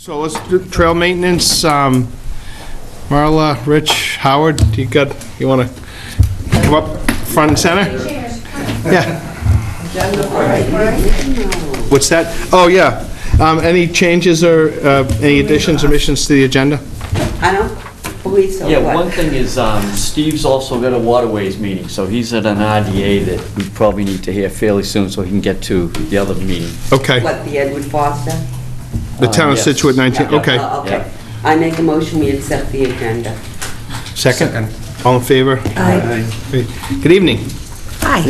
So let's do trail maintenance. Marla, Rich, Howard, you want to come up front and center? Yeah. What's that? Oh, yeah. Any changes or any additions, omissions to the agenda? I don't believe so. Yeah, What? one thing is, Steve's also got a waterways meeting, so he's at an RDA that we probably need to hear fairly soon so he can get to the other meeting. Okay. What, the Edward Foster? The town of Yes. Scituate 19, Yeah. okay. Okay. Yeah. I make a motion, we accept the agenda. Second? All in favor? Aye. Great. Good evening. Hi,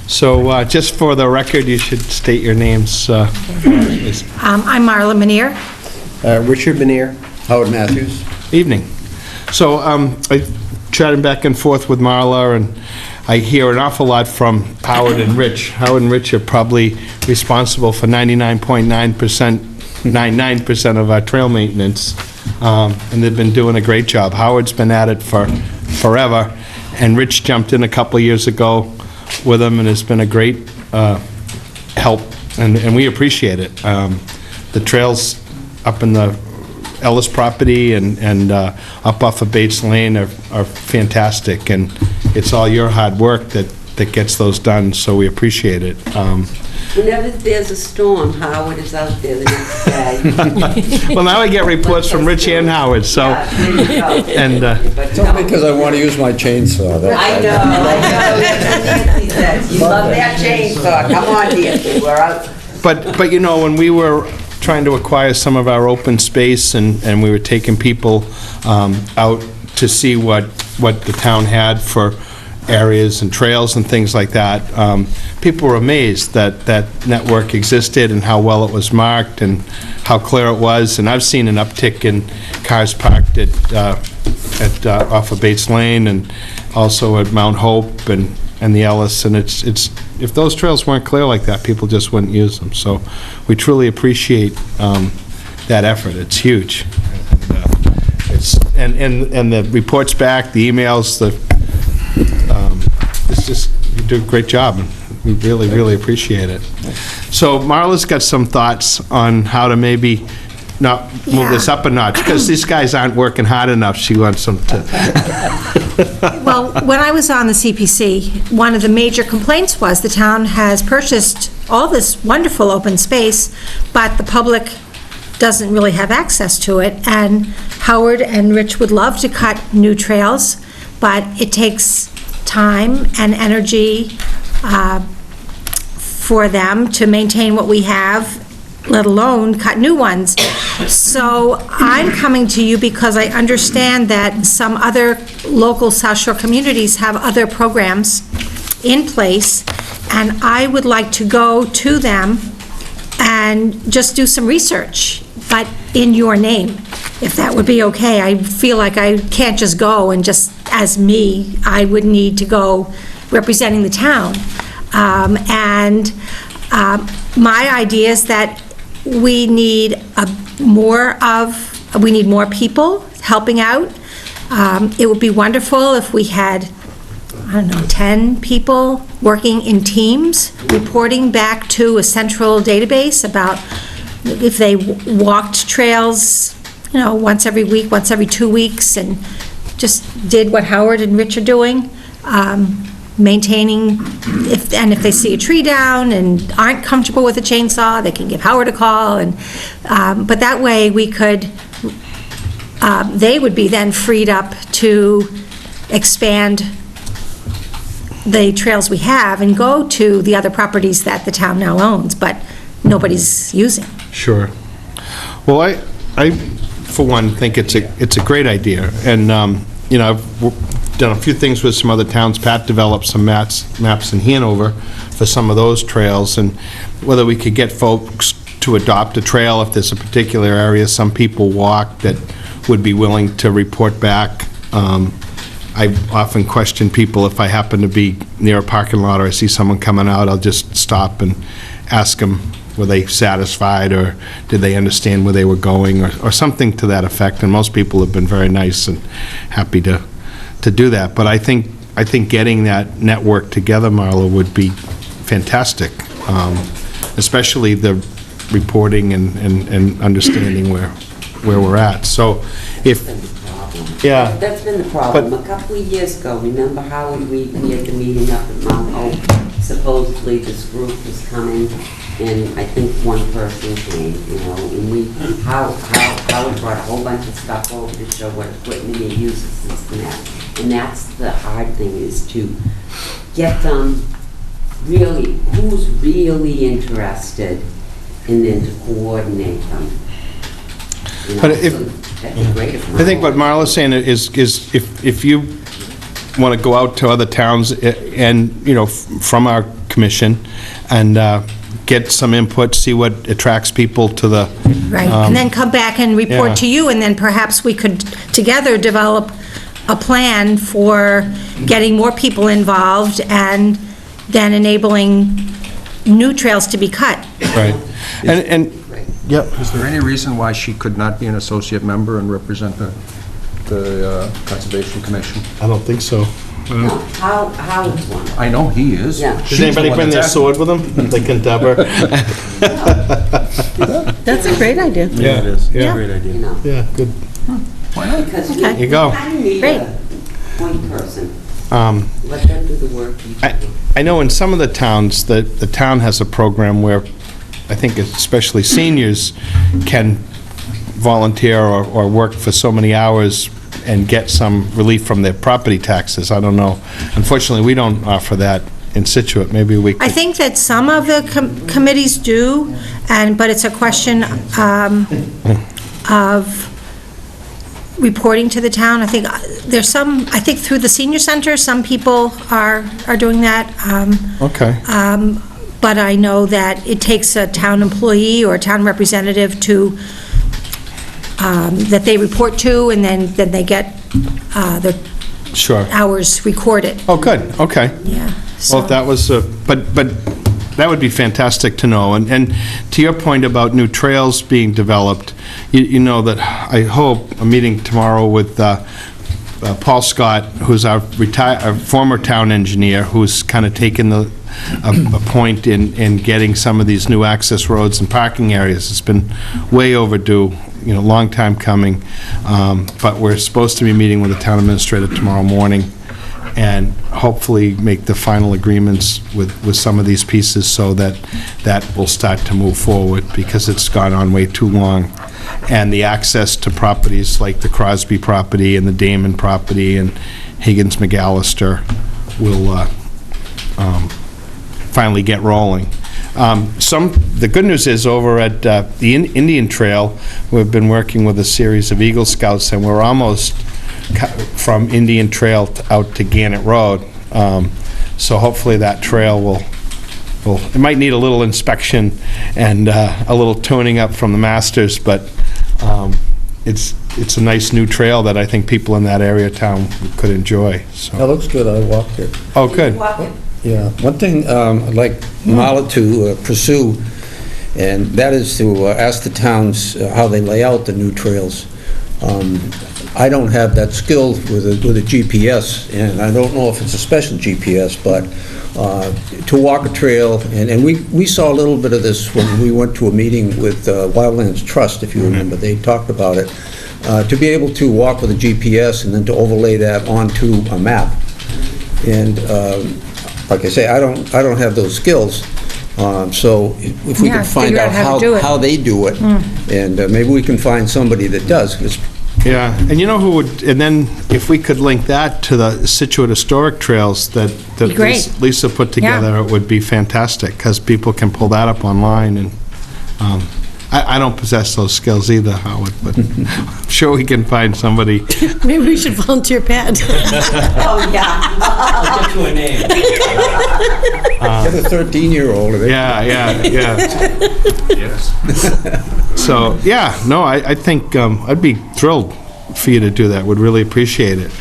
So just for the record, you should state your names. Please. I'm Marla Manier. Richard Benier, Howard Matthews. Evening. So I chatted back and forth with Marla, and I hear an awful lot from Howard and Rich. Howard and Rich are probably responsible for 99.9% of our trail maintenance, and they've been doing a great job. Howard's been at it for forever, and Rich jumped in a couple years ago with him, and has been a great help, and we appreciate it. The trails up in the Ellis property and up off of Bates Lane are fantastic, and it's all your hard work that gets those done, so we appreciate it. Whenever there's a storm, Howard is out there the next day. Well, now I get reports from Rich and Howard, so, Yeah, there you go. and, But It's only because I want to use my chainsaw. I know. Nancy says, you love that chainsaw, come on, Nancy, we're out. but you know, when we were trying to acquire some of our open space, and we were taking people out to see what the town had for areas and trails and things like that, people were amazed that that network existed and how well it was marked and how clear it was. And I've seen an uptick in cars parked at off of Bates Lane and also at Mount Hope and the Ellis. And it's if those trails weren't clear like that, people just wouldn't use them. So we truly appreciate that effort. It's huge. And the reports back, the emails, it's just, you do a great job, and we really, really appreciate it. So Marla's got some thoughts on how to maybe not move this up a notch, because these guys aren't working hard enough. She wants them to. Well, when I was on the CPC, one of the major complaints was the town has purchased all this wonderful open space, but the public doesn't really have access to it. And Howard and Rich would love to cut new trails, but it takes time and energy for them to maintain what we have, let alone cut new ones. So I'm coming to you because I understand that some other local South Shore communities have other programs in place, and I would like to go to them and just do some research, but in your name, if that would be okay. I feel like I can't just go and just, as me, I would need to go representing the town. My idea is that we need more people helping out. It would be wonderful if we had, I don't know, 10 people working in teams, reporting back to a central database about if they walked trails, you know, once every week, once every 2 weeks, and just did what Howard and Rich are doing, maintaining, if they see a tree down and aren't comfortable with a chainsaw, they can give Howard a call, and but that way we could, they would be then freed up to expand the trails we have and go to the other properties that the town now owns, but nobody's using. Sure. Well, I for one, think it's a great idea, and you know, I've done a few things with some other towns. Pat developed some maps in Hanover for some of those trails, and whether we could get folks to adopt a trail if there's a particular area some people walk that would be willing to report back. I often question people if I happen to be near a parking lot or I see someone coming out, I'll just stop and ask them, were they satisfied, or did they understand where they were going, or something to that effect. And most people have been very nice and happy to do that. But I think getting that network together, Marla, would be fantastic, especially the reporting and understanding where we're at. So if, yeah. That's been the problem. A couple of years ago, remember how we had the meeting up at Mount Hope? Supposedly this group was coming, and I think one person came, and Howard brought a whole bunch of stuff over to show what equipment he uses, this and that. And that's the hard thing, is to get them really, who's really interested, and then to coordinate them. But if- That'd be great if I think what Marla's saying is if you want to go out to other towns and, from our commission, and get some input, see what attracts people to the... Right, and then come back and Yeah. report to you, and then perhaps we could together develop a plan for getting more people involved and then enabling new trails to be cut. Right. And, yep. Is there any reason why she could not be an associate member and represent the Conservation Commission? I don't think so. No, Howard's one. I know he is. Yeah. Does anybody bring their sword with them? They can dub her? That's a great idea. Yeah, it is. Yeah, Great idea. yeah, good. Because Okay. There you go. kind of need Great. a point person. Let them do the work you do. I know in some of the towns, the town has a program where I think especially seniors can volunteer or work for so many hours and get some relief from their property taxes. I don't know. Unfortunately, we don't offer that in Scituate. Maybe we could... I think that some of the committees do, but it's a question of reporting to the town. I think there's I think through the senior center, some people are doing that. Okay. But I know that it takes a town employee or a town representative to, that they report to, and then they get their Sure. hours recorded. Oh, good, okay. Yeah. Well, if that was, but that would be fantastic to know. And to your point about new trails being developed, you know that I hope, a meeting tomorrow with Paul Scott, who's our former town engineer, who's kind of taken a point in getting some of these new access roads and parking areas. It's been way overdue, long time coming. But we're supposed to be meeting with the town administrator tomorrow morning and hopefully make the final agreements with some of these pieces so that will start to move forward, because it's gone on way too long. And the access to properties like the Crosby property and the Damon property and Higgins McAllister will finally get rolling. The good news is, over at the Indian Trail, we've been working with a series of Eagle Scouts, and we're almost from Indian Trail out to Gannett Road. So hopefully that trail will, it might need a little inspection and a little tuning up from the masters, but it's a nice new trail that I think people in that area of town could enjoy, That so. looks good, I walked it. Oh, good. Walk it. Yeah, one thing I'd like Marla to pursue, and that is to ask the towns how they lay out the new trails. I don't have that skill with a GPS, and I don't know if it's a special GPS, but to walk a trail, and we saw a little bit of this when we went to a meeting with Wildlands Trust, if you remember. They talked about it. To be able to walk with a GPS and then to overlay that onto a map. And like I say, I don't have those skills. So if we Yeah, can find figure out out how to do it. how they do it, and maybe we can find somebody that does, 'cause Yeah, and you know who would, and then if we could link that to the Scituate Historic Trails that Be great. Lisa put together, it would be fantastic, because people can pull that up online, and I don't possess those skills either, Howard, but I'm sure we can find somebody. Maybe we should volunteer Pat. Oh, yeah. I'll get you a name. get a 13-year-old. Yeah. So, yeah, no, I think I'd be thrilled for you to do that, would really appreciate it.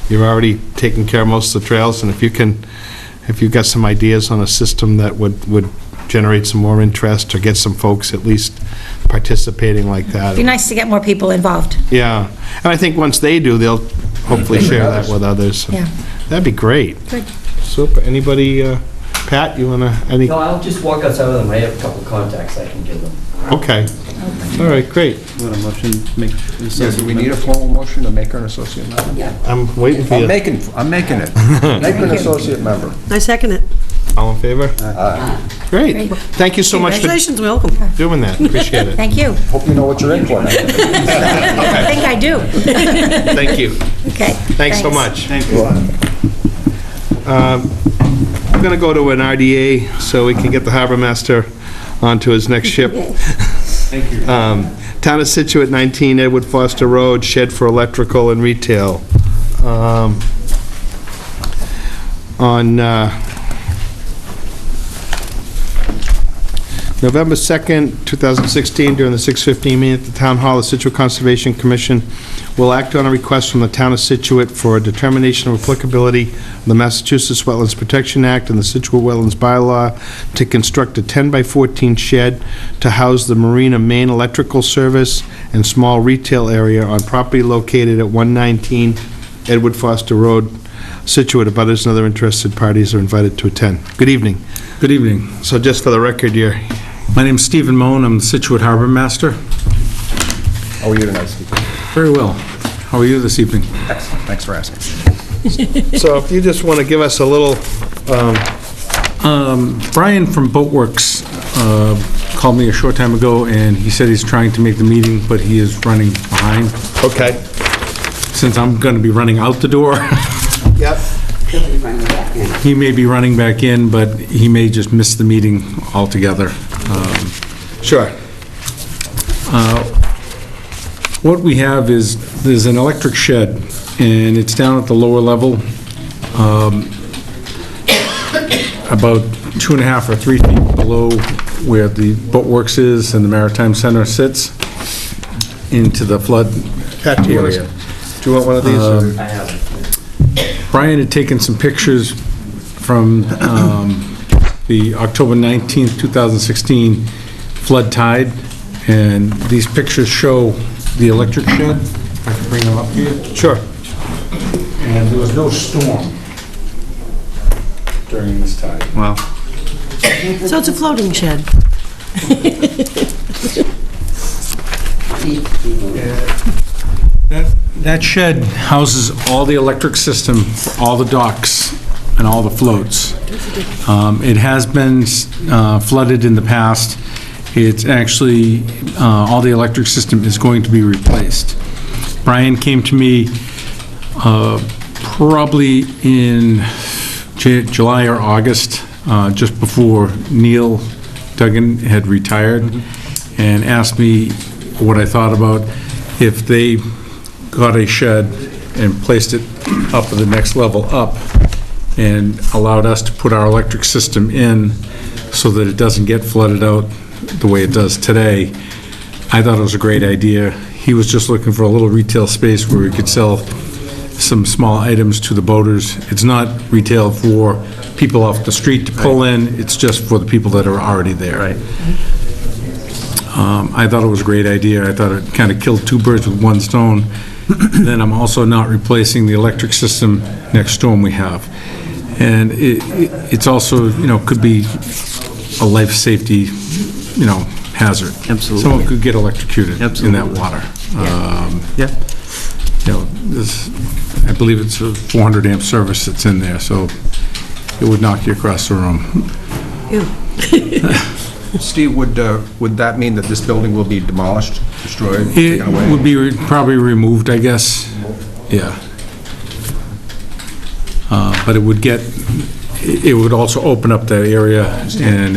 You've already taken care of most of the trails, and if you've got some ideas on a system that would generate some more interest, or get some folks at least participating like that. Be nice to get more people involved. Yeah, and I think once they do, they'll hopefully share that with others. Yeah. That'd be great. Good. Super. Anybody Pat, you wanna, any? No, I'll just walk outside with them. I have a couple contacts I can give them. Okay. All right, great. Want a motion, make an Yeah, associate do we need a member? formal motion to make her an associate member? Yeah. I'm waiting for I'm you. making it. Make her an associate member. I second it. All in favor? Aye. Great. Thank you so much for Congratulations, welcome. doing that. Appreciate it. Thank you. Hope you know what you're in for now. I think I do. Thank you. Okay. Thanks so much. Thank you. I'm going to go to an RDA so we can get the harbor master onto his next ship. Thank you. Town of Scituate, 19 Edward Foster Road, shed for electrical and retail. On November 2nd, 2016, during the 6:15 meeting at the Town Hall, the Scituate Conservation Commission will act on a request from the Town of Scituate for a determination of applicability of the Massachusetts Wetlands Protection Act and the Scituate Wetlands Bylaw to construct a 10-by-14 shed to house the Marina main electrical service and small retail area on property located at 119 Edward Foster Road, Scituate. Abutters and other interested parties are invited to attend. Good evening. Good evening. So just for the record, My name's Stephen Moan. I'm the Scituate Harbor Master. How are you tonight, Steve? Very well. How are you this evening? Excellent, thanks for asking. so if you just want to give us a little, Brian from Boatworks called me a short time ago, and he said he's trying to make the meeting, but he is running behind. okay. Since I'm going to be running out the door, Yep. He'll be running back in. he may be running back in, but he may just miss the meeting altogether. Sure. What we have is, there's an electric shed, and it's down at the lower level, about 2.5 or 3 feet below where the Boatworks is and the Maritime Center sits, into the flood Pat, do you want area. one of these? or- I have it. Brian had taken some pictures from the October 19th, 2016 flood tide, and these pictures show the electric shed. If I can bring them up here. Sure. And there was no storm during this tide. Wow. So it's a floating shed. That shed houses all the electric system, for all the docks, and all the floats. It has been flooded in the past. It's actually, all the electric system is going to be replaced. Brian came to me probably in July or August, just before Neil Duggan had retired, and asked me what I thought about if they got a shed and placed it up at the next level up and allowed us to put our electric system in so that it doesn't get flooded out the way it does today. I thought it was a great idea. He was just looking for a little retail space where we could sell some small items to the boaters. It's not retail for people off the street to pull in, it's just for the people that are already there. Right. I thought it was a great idea. I thought it kind of killed 2 birds with 1 stone. Then I'm also not replacing the electric system next storm we have. And it's also, could be a life safety, hazard. Absolutely. Someone could get electrocuted in that Absolutely. water. Yeah. I believe it's a 400 amp service that's in there, so it would knock you across the room. Steve, would that mean that this building will be demolished, destroyed, It taken away? would be probably removed, I guess, yeah. But it would also open up that area, and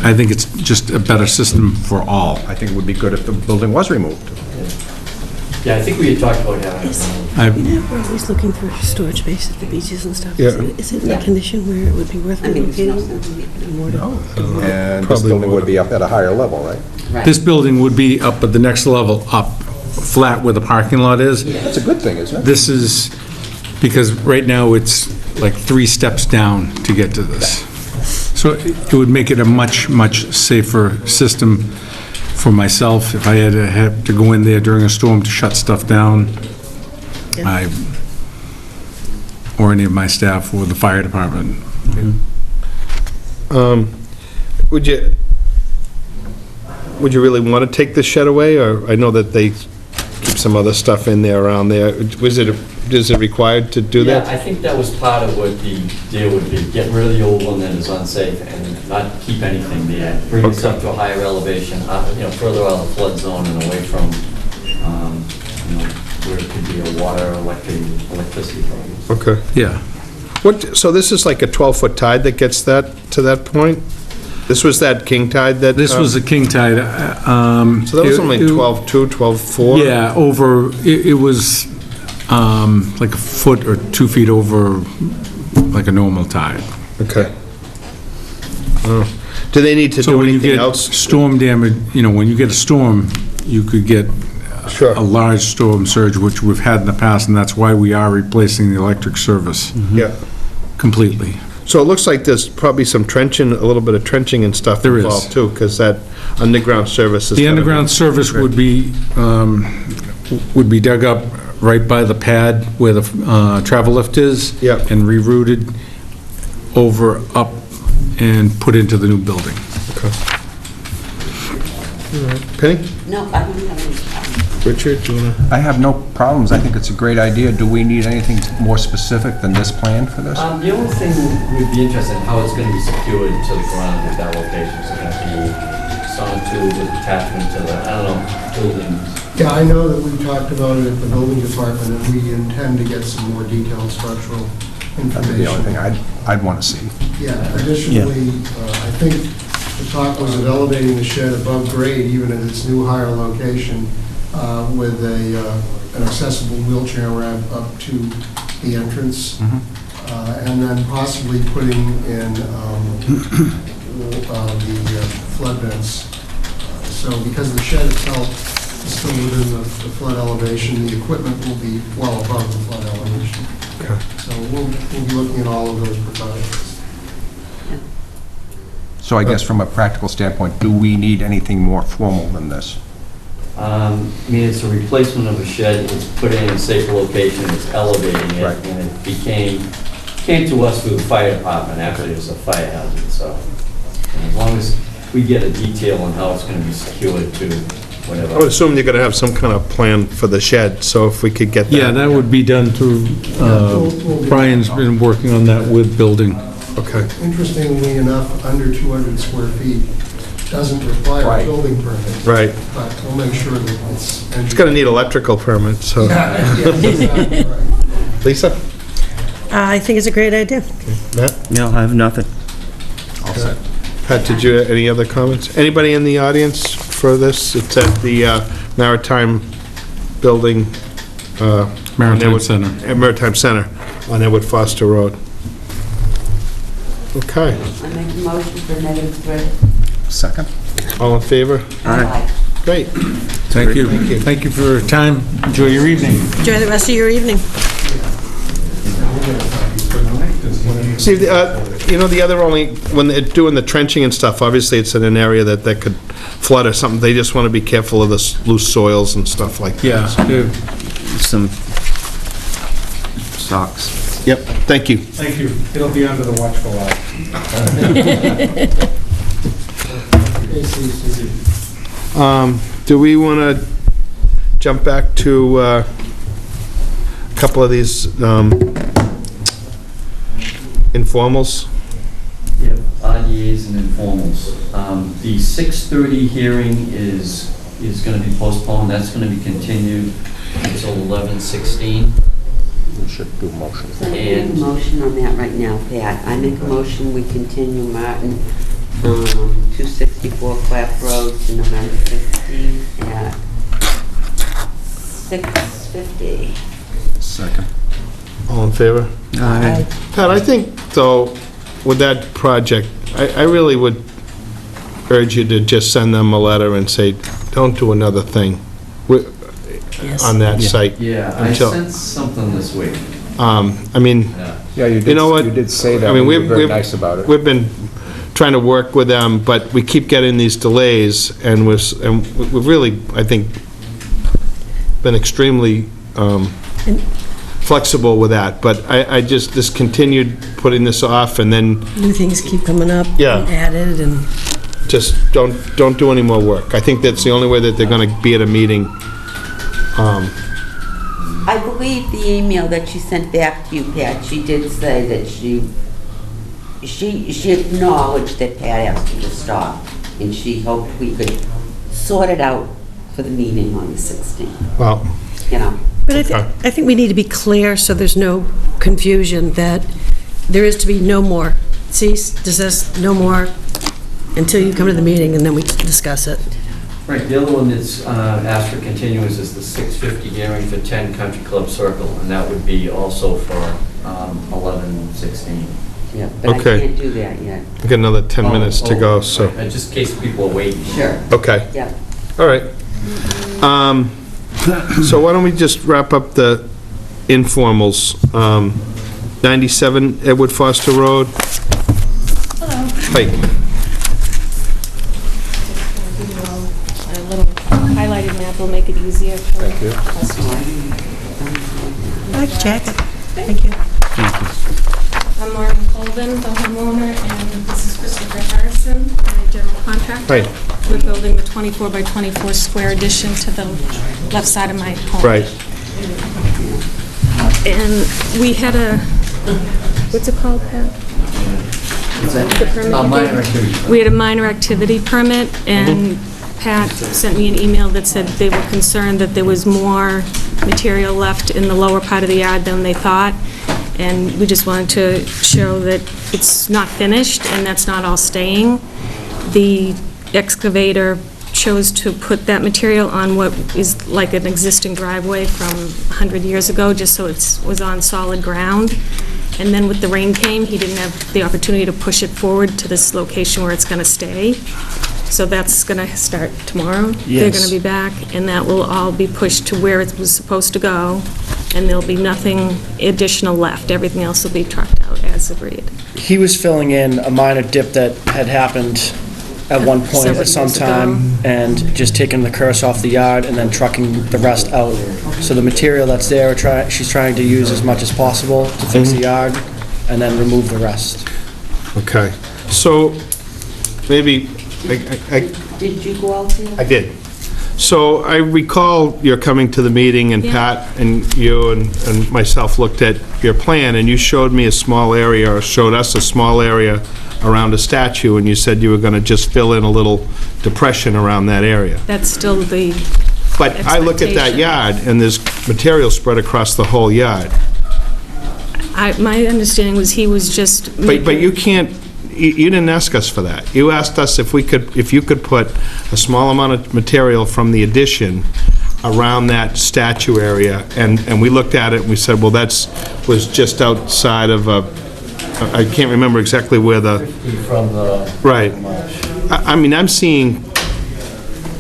I think it's just a better system for all. I think it would be good if the building was removed. Yeah, I think we had talked about having. We're always looking for storage space at the beaches and stuff. Yeah. Is it in a condition where it would be worth I mean, there's no relocating? sense in it. More to- And this building would be up at a higher level, right? Right. This building would be up at the next level up, flat where the parking lot is. That's a good thing, isn't it? This is, because right now it's like 3 steps down to get to this. So it would make it a much, much safer system for myself if I had to have to go in there during a storm to shut stuff down. Yeah. Or any of my staff or the fire department. Would you really want to take the shed away, or I know that they keep some other stuff in there around there. Is it required to do Yeah, that? I think that was part of what the deal would be, get rid of the old one that is unsafe and not keep anything there. Bring this up to a higher elevation, further out of the flood zone and away from, where it could be a water or electricity problem. Okay. Yeah. So this is like a 12-foot tide that gets that, to that point? This was that king tide that? This was a king tide. So that was only 12.2, 12.4? Yeah, it was like a foot or 2 feet over like a normal tide. Okay. Oh. Do they need to So do when you anything get else? storm damage, when you get a storm, you could get Sure. a large storm surge, which we've had in the past, and that's why we are replacing the electric service Yeah. completely. So it looks like there's probably some trenching, a little bit of trenching and stuff There is. involved too, because that underground service is. The gonna be- underground service would be dug up right by the pad where the travel lift is. Yep. And rerouted over, up, and put into the new building. Okay. All right. Penny? No, I don't have any problem. Richard, do you want to? I have no problems. I think it's a great idea. Do we need anything more specific than this plan for this? The only thing we'd be interested in, how it's going to be secured to the ground with that location. Is it going to be sonotube with attachment to the, building? Yeah, I know that we talked about it at the building department, and we intend to get some more detailed structural That'd be the only thing information. I'd want to see. Yeah, additionally, I think the talk was of elevating the shed above grade, even at its new higher location, with an accessible wheelchair ramp up to the entrance, and then possibly putting in the flood vents. So because the shed itself is still within the flood elevation, the equipment will be well above the flood elevation. Okay. So we'll be looking at all of those precautions. So I guess from a practical standpoint, do we need anything more formal than this? It's a replacement of a shed, it's put in a safer location, it's elevating it, Right. and it came to us through the fire department, actually, it was a fire hazard, so as long as we get a detail on how it's going to be secured to whatever. I would assume you're going to have some kind of plan for the shed, so if we could get that. Yeah, that would be done through, Brian's been working on that with building. Okay. Interestingly enough, under 200 square feet doesn't require a Right. building permit, Right. but we'll make sure that it's... It's going to need electrical permit, so. Yeah, exactly right. Lisa? I think it's a great idea. Matt? No, I have nothing. All set. Pat, did you, any other comments? Anybody in the audience for this? It's at the Maritime Building. Maritime Center. Maritime Center on Edward Foster Road. Okay. I make a motion for -3. Second? All in favor? Aye. Great. Thank you. Thank you for your time. Enjoy your evening. Enjoy the rest of your evening. See, the other only, when they're doing the trenching and stuff, obviously it's in an area that could flood or something. They just want to be careful of the loose soils and stuff like that. Yeah. Some socks. Yep, thank you. Thank you. It'll be under the watchful eye. Do we want to jump back to a couple of these informals? Yeah, RDAs and informals. The 6:30 hearing is going to be postponed, that's going to be continued until 11:16. We should do a motion. So I make a motion on that right now, Pat. I make a motion, we continue Martin, 264 Clap Road to November 15th at 6:50. Second. All in favor? Aye. Pat, I think, though, with that project, I really would urge you to just send them a letter and say, don't do another thing on that site. Yeah, I Until- sent something this week. I mean, Yeah. Yeah, you did. You know what? You did say that. I mean, and you we've were very nice about it. We've been trying to work with them, but we keep getting these delays, and we've really, I think, been extremely flexible with that, but I just, this continued putting this off, and then New things keep coming up. Yeah. And added, and just don't do any more work. I think that's the only way that they're gonna be at a meeting. I believe the email that she sent back to you, Pat, she did say that she acknowledged that Pat asked her to stop, and she hoped we could sort it out for the meeting on the 16th, Well, you know. But I think we need to be clear so there's no confusion that there is to be no more cease, desist, no more until you come to the meeting and then we discuss it. Right, the other one that's asked for continuance is the 6:50 hearing for 10 Country Club Circle, and that would be also for 11/16. Yeah, but I Okay. can't do that yet. we got another 10 minutes to go, so, Right, just in case people are waiting. Sure, okay, yeah. all right. So why don't we just wrap up the informals? 97 Edward Foster Road? Hello. Hi. A little highlighted map will make it easier for customers. I like to check it. Thank you. I'm Maureen Colvin, the homeowner, and this is Christopher Harrison, my general contractor. Right. We're building the 24 by 24 square addition to the left side of my home. Right. And we had a, what's it called, Pat? The permit you Minor gave? activity. We had a minor activity permit, and Pat sent me an email that said they were concerned that there was more material left in the lower part of the yard than they thought, and we just wanted to show that it's not finished, and that's not all staying. The excavator chose to put that material on what is like an existing driveway from 100 years ago, just so it was on solid ground. And then when the rain came, he didn't have the opportunity to push it forward to this location where it's going to stay. So that's going to start tomorrow. They're going to be back, and that will all be pushed to where it was supposed to go, and there'll be nothing additional left. Everything else will be trucked out as agreed. He was filling in a minor dip that had happened at one point Several at some years ago. time, and just taking the curse off the yard and then trucking the rest out. So the material that's there, she's trying to use as much as possible to fix the yard, and then remove the rest. Okay. So, maybe, Did you go out there? I did. So I recall you're coming to the meeting, and Yeah. Pat and you and myself looked at your plan, and you showed me a small area, or showed us a small area around a statue, and you said you were going to just fill in a little depression around that area. That's still the, But I look at that Expectation. yard, and there's material spread across the whole yard. my understanding was he was just But making... you can't, you didn't ask us for that. You asked us if you could put a small amount of material from the addition around that statue area, and we looked at it, and we said, well, was just outside of I can't remember exactly where the, From the... right. I mean, I'm seeing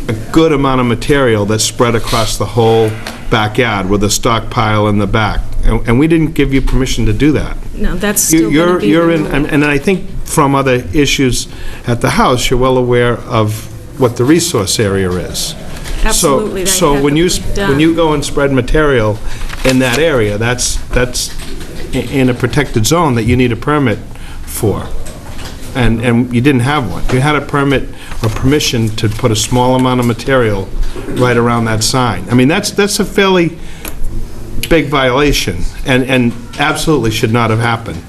a good amount of material that's spread across the whole backyard with a stockpile in the back, and we didn't give you permission to do that. No, that's still going to be... You're in, and I think from other issues at the house, you're well aware of what the resource area is. Absolutely, that you So have when to you, put down. when you go and spread material in that area, that's in a protected zone that you need a permit for. And you didn't have one. You had a permit or permission to put a small amount of material right around that sign. I mean, that's a fairly big violation, and absolutely should not have happened.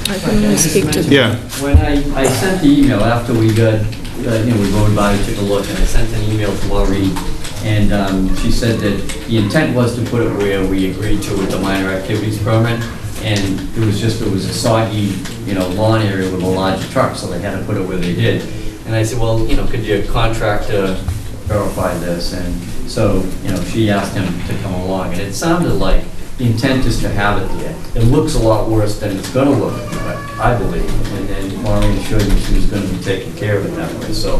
I can speak to... Yeah. When I sent the email after we got, we rode by, took a look, and I sent an email to Maureen, and she said that the intent was to put it where we agreed to with the minor activities permit, and it was a soggy, lawn area with a large truck, so they had to put it where they did. And I said, well, could your contractor verify this? And so, she asked him to come along, and it sounded like the intent is to have it there. It looks a lot worse than it's gonna look, I believe. And then Maureen assured me she was gonna be taking care of it that way. So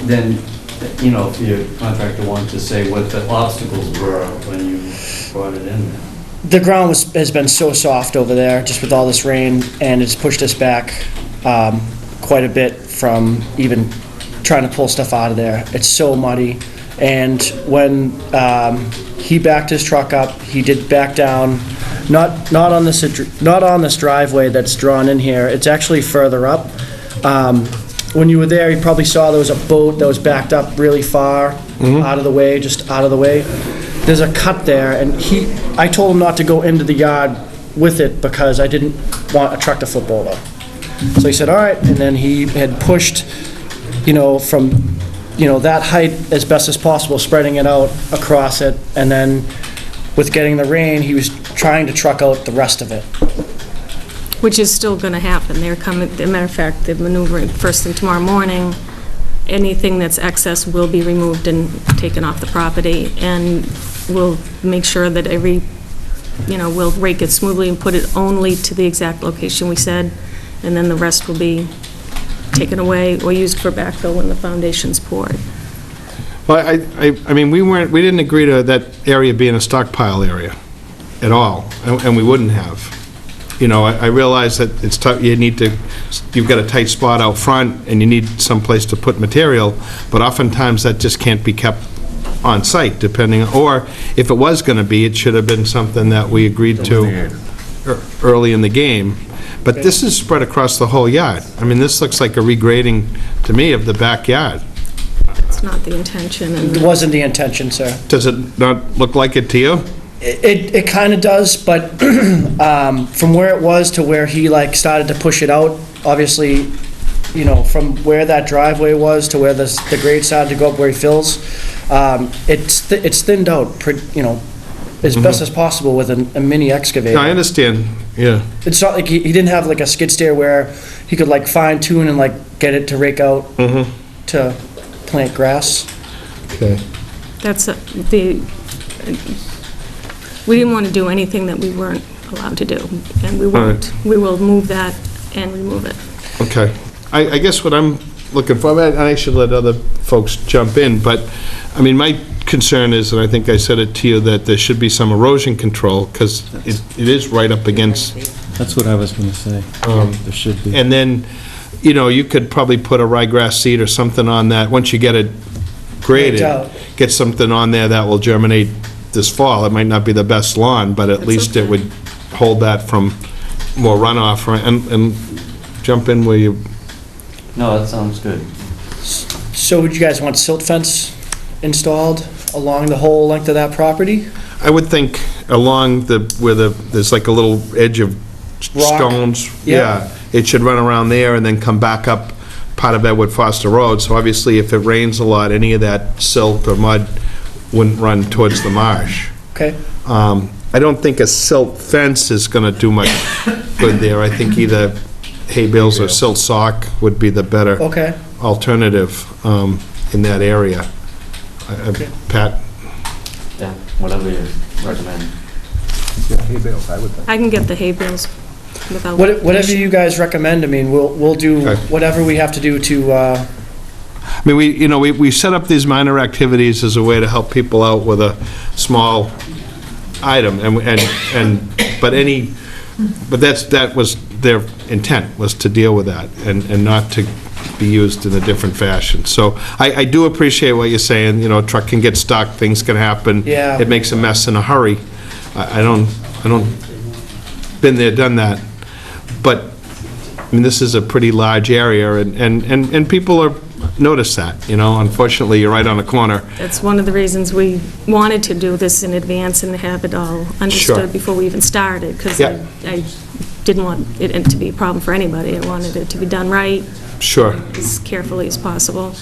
then, if your contractor wanted to say what the obstacles were when you brought it in there. The ground has been so soft over there, just with all this rain, and it's pushed us back quite a bit from even trying to pull stuff out of there. It's so muddy, and when he backed his truck up, he did back down, not on this driveway that's drawn in here, it's actually further up. When you were there, you probably saw there was a boat that was backed up really far, out of the way, just out of the way. There's a cut there, and I told him not to go into the yard with it because I didn't want a truck to flip over. So he said, all right, and then he had pushed, from, that height as best as possible, spreading it out across it, and then with getting the rain, he was trying to truck out the rest of it. Which is still going to happen. They're coming, as a matter of fact, they're maneuvering first thing tomorrow morning. Anything that's excess will be removed and taken off the property, and we'll make sure that we'll rake it smoothly and put it only to the exact location we said, and then the rest will be taken away or used for backfill when the foundation's poured. Well, I mean, we didn't agree to that area being a stockpile area at all, and we wouldn't have. I realize that it's tough, you've got a tight spot out front, and you need someplace to put material, but oftentimes that just can't be kept on site, or if it was gonna be, it should have been something that we agreed to early in the game. But this is spread across the whole yard. I mean, this looks like a regrading, to me, of the backyard. It's not the intention. It wasn't the intention, sir. Does it not look like it to you? It kind of does, but from where it was to where he started to push it out, obviously, from where that driveway was to where the grade started to go up where he fills, it's thinned out, as best as possible with a mini excavator. No, I understand, yeah. It's not like he didn't have a skid steer where he could fine tune and get it to rake out to plant grass. Okay. That's we didn't want to do anything that we weren't allowed to do, and we won't. Right. We will move that and remove it. Okay. I guess what I'm looking for, and I should let other folks jump in, but, I mean, my concern is, and I think I said it to you, that there should be some erosion control, because it is right up against, That's what I was going to say. There should be. and then, you could probably put a ryegrass seed or something on that, once you get it graded, Raked out. get something on there that will germinate this fall. It might not be the best lawn, but at That's least it okay. would hold that from more runoff, and jump in where you, No, that sounds good. So would you guys want silt fence installed along the whole length of that property? I would think along where there's like a little edge of Rock. stones. Yeah. It should run around there and then come back up part of Edward Foster Road. So obviously, if it rains a lot, any of that silt or mud wouldn't run towards the marsh. Okay. I don't think a silt fence is gonna do much good there. I think either hay bales or silt sock would be the better Okay. alternative in that area. Pat? Yeah, whatever you recommend. Yeah, hay bales, I would think. I can get the hay bales without. Whatever you guys recommend, I mean, we'll do Okay. whatever we have to do to, I mean, we set up these minor activities as a way to help people out with a small item, but that was their intent, was to deal with that, and not to be used in a different fashion. So I do appreciate what you're saying, a truck can get stuck, things can happen. Yeah. It makes a mess in a hurry. I don't, been there, done that. But, I mean, this is a pretty large area, and people are, notice that, unfortunately, you're right on the corner. That's one of the reasons we wanted to do this in advance and have it all Sure. understood before we even started, because Yeah. I didn't want it to be a problem for anybody. I wanted it to be done right, Sure, as carefully as possible.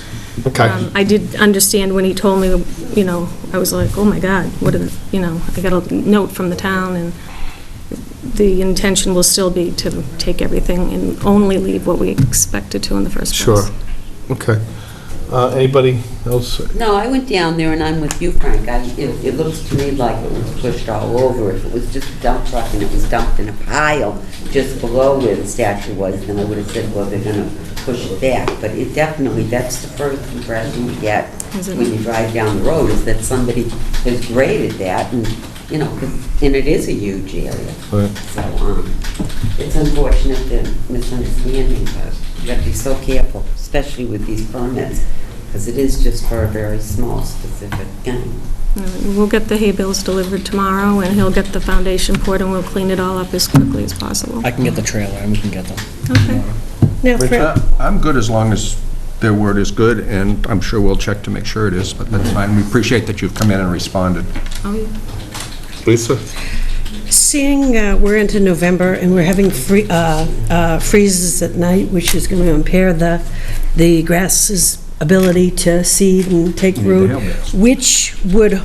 okay. I did understand when he told me, I was like, oh my God, I got a note from the town, and the intention will still be to take everything and only leave what we expected to in the first place. Sure, okay. Anybody else? No, I went down there, and I'm with you, Frank. It looks to me like it was pushed all over. If it was just a dump truck and it was dumped in a pile just below where the statue was, then I would have said, well, they're going to push it back. But it definitely, that's the first impression you get Is it? when you drive down the road, is that somebody has graded that, and, and it is a huge area. Right. So, it's unfortunate, the misunderstanding, but you got to be so careful, especially with these permits. because it is just for a very small, specific game. We'll get the hay bales delivered tomorrow, and he'll get the foundation poured, and we'll clean it all up as quickly as possible. I can get the trailer, and we can get them. Okay. Now, Rich, Fred, I'm good as long as their word is good, and I'm sure we'll check to make sure it is, but that's fine. We appreciate that you've come in and responded. Oh, yeah. Lisa? seeing we're into November and we're having freezes at night, which is going to impair the grass's ability to seed and take root, which would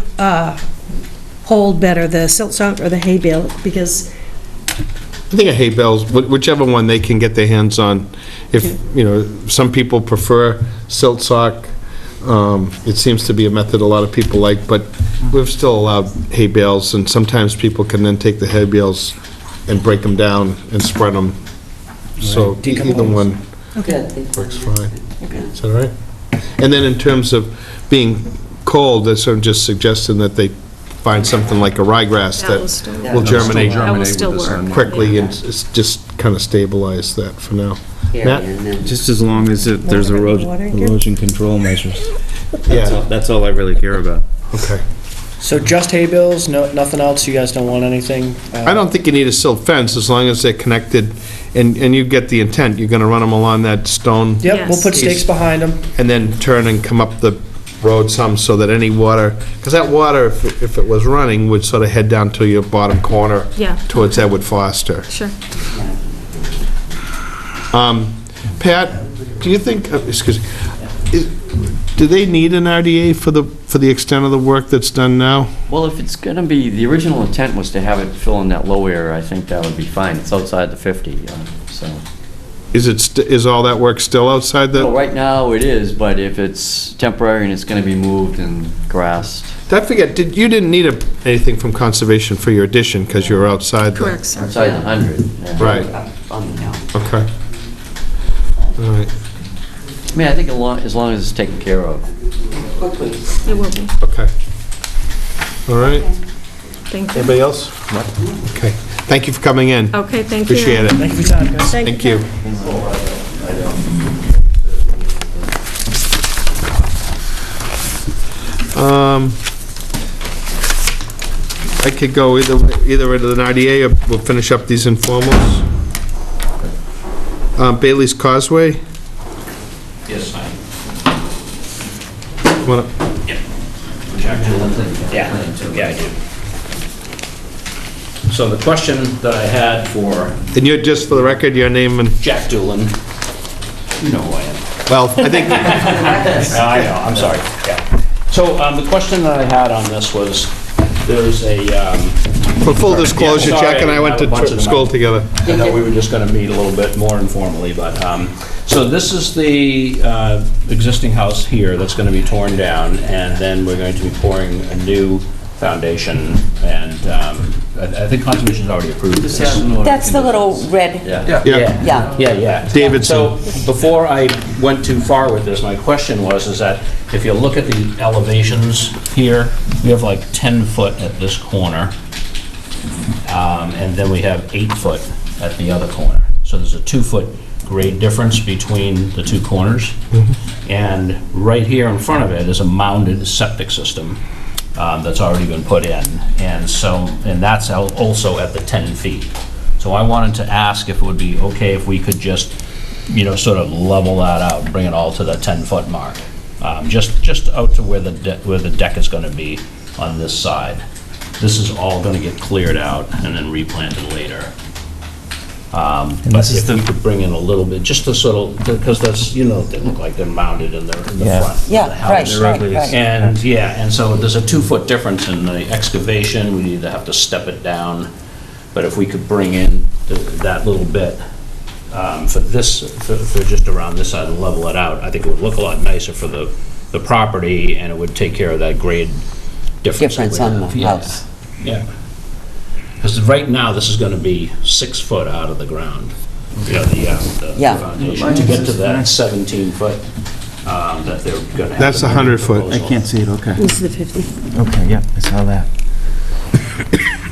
hold better, the silt sock or the hay bale? Because I think a hay bale's, whichever one they can get their hands on. If, you know, some people prefer silt sock. It seems to be a method a lot of people like, but we've still allowed hay bales, and sometimes people can then take the hay bales and break them down and spread them. So either one works fine. Is that all right? And then in terms of being cold, so I'm just suggesting that they find something like a ryegrass that will germinate quickly and just kind of stabilize that for now. Matt? Just as long as there's erosion control measures. Yeah. That's all I really care about. Okay. So just hay bales, nothing else? You guys don't want anything? I don't think you need a silt fence as long as they're connected, and you get the intent. You're going to run them along that stone. Yep, we'll put stakes behind them. And then turn and come up the road some so that any water, because that water, if it was running, would sort of head down to your bottom corner towards Edward Foster. Sure. Pat, do you think, excuse me, do they need an RDA for the extent of the work that's done now? Well, if it's going to be, the original intent was to have it fill in that low area, I think that would be fine. It's outside the 50, so. Is all that work still outside the? Well, right now it is, but if it's temporary and it's going to be moved and grassed. I forget, you didn't need anything from conservation for your addition because you were outside the. Correct, sir. Outside the 100. Yeah. Right. Okay. All right. I mean, I think as long as it's taken care of. It will be. Okay. All right. Thank you. Anybody else? No. Okay. Thank you for coming in. Okay, thank you. Appreciate it. Thank you for your time, guys. Thank you. I could go either into the RDA or we'll finish up these informals. Bailey's Causeway. Yes, I Wanna- Yeah, I do. So the question that I had for And you're, just for the record, your name and, Jack Doolin, you know who I am. well, I think, I know, I'm sorry, yeah. So the question that I had on this was, there's a... for full disclosure, Yeah, Jack and I went sorry, I have a bunch to of school them. together. I thought we were just going to meet a little bit more informally, but, so this is the existing house here that's going to be torn down, and then we're going to be pouring a new foundation, and I think Conservation's already approved this. That's the little red, Yeah. yeah. Davidson. So before I went too far with this, my question is that if you look at the elevations here, we have like 10 foot at this corner, and then we have 8 foot at the other corner. So there's a 2-foot grade difference between the two corners. And right here in front of it is a mounded septic system that's already been put in. And that's also at the 10 feet. So I wanted to ask if it would be okay if we could just, sort of level that out and bring it all to the 10-foot mark. Just out to where the deck is going to be on this side. This is all going to get cleared out and then replanted later. But if we could bring in a little bit, just to sort of, because that's, they look like they're mounted in the front of the house. Right. And so there's a 2-foot difference in the excavation, we either have to step it down, but if we could bring in that little bit for just around this side and level it out, I think it would look a lot nicer for the property, and it would take care of that grade difference. On the house. Yeah. Because right now, this is going to be 6 foot out of the ground, the foundation, to get to that 17 foot that they're going to have. That's 100 foot. I can't see it, okay. This is the 50. Okay, yeah, I saw that.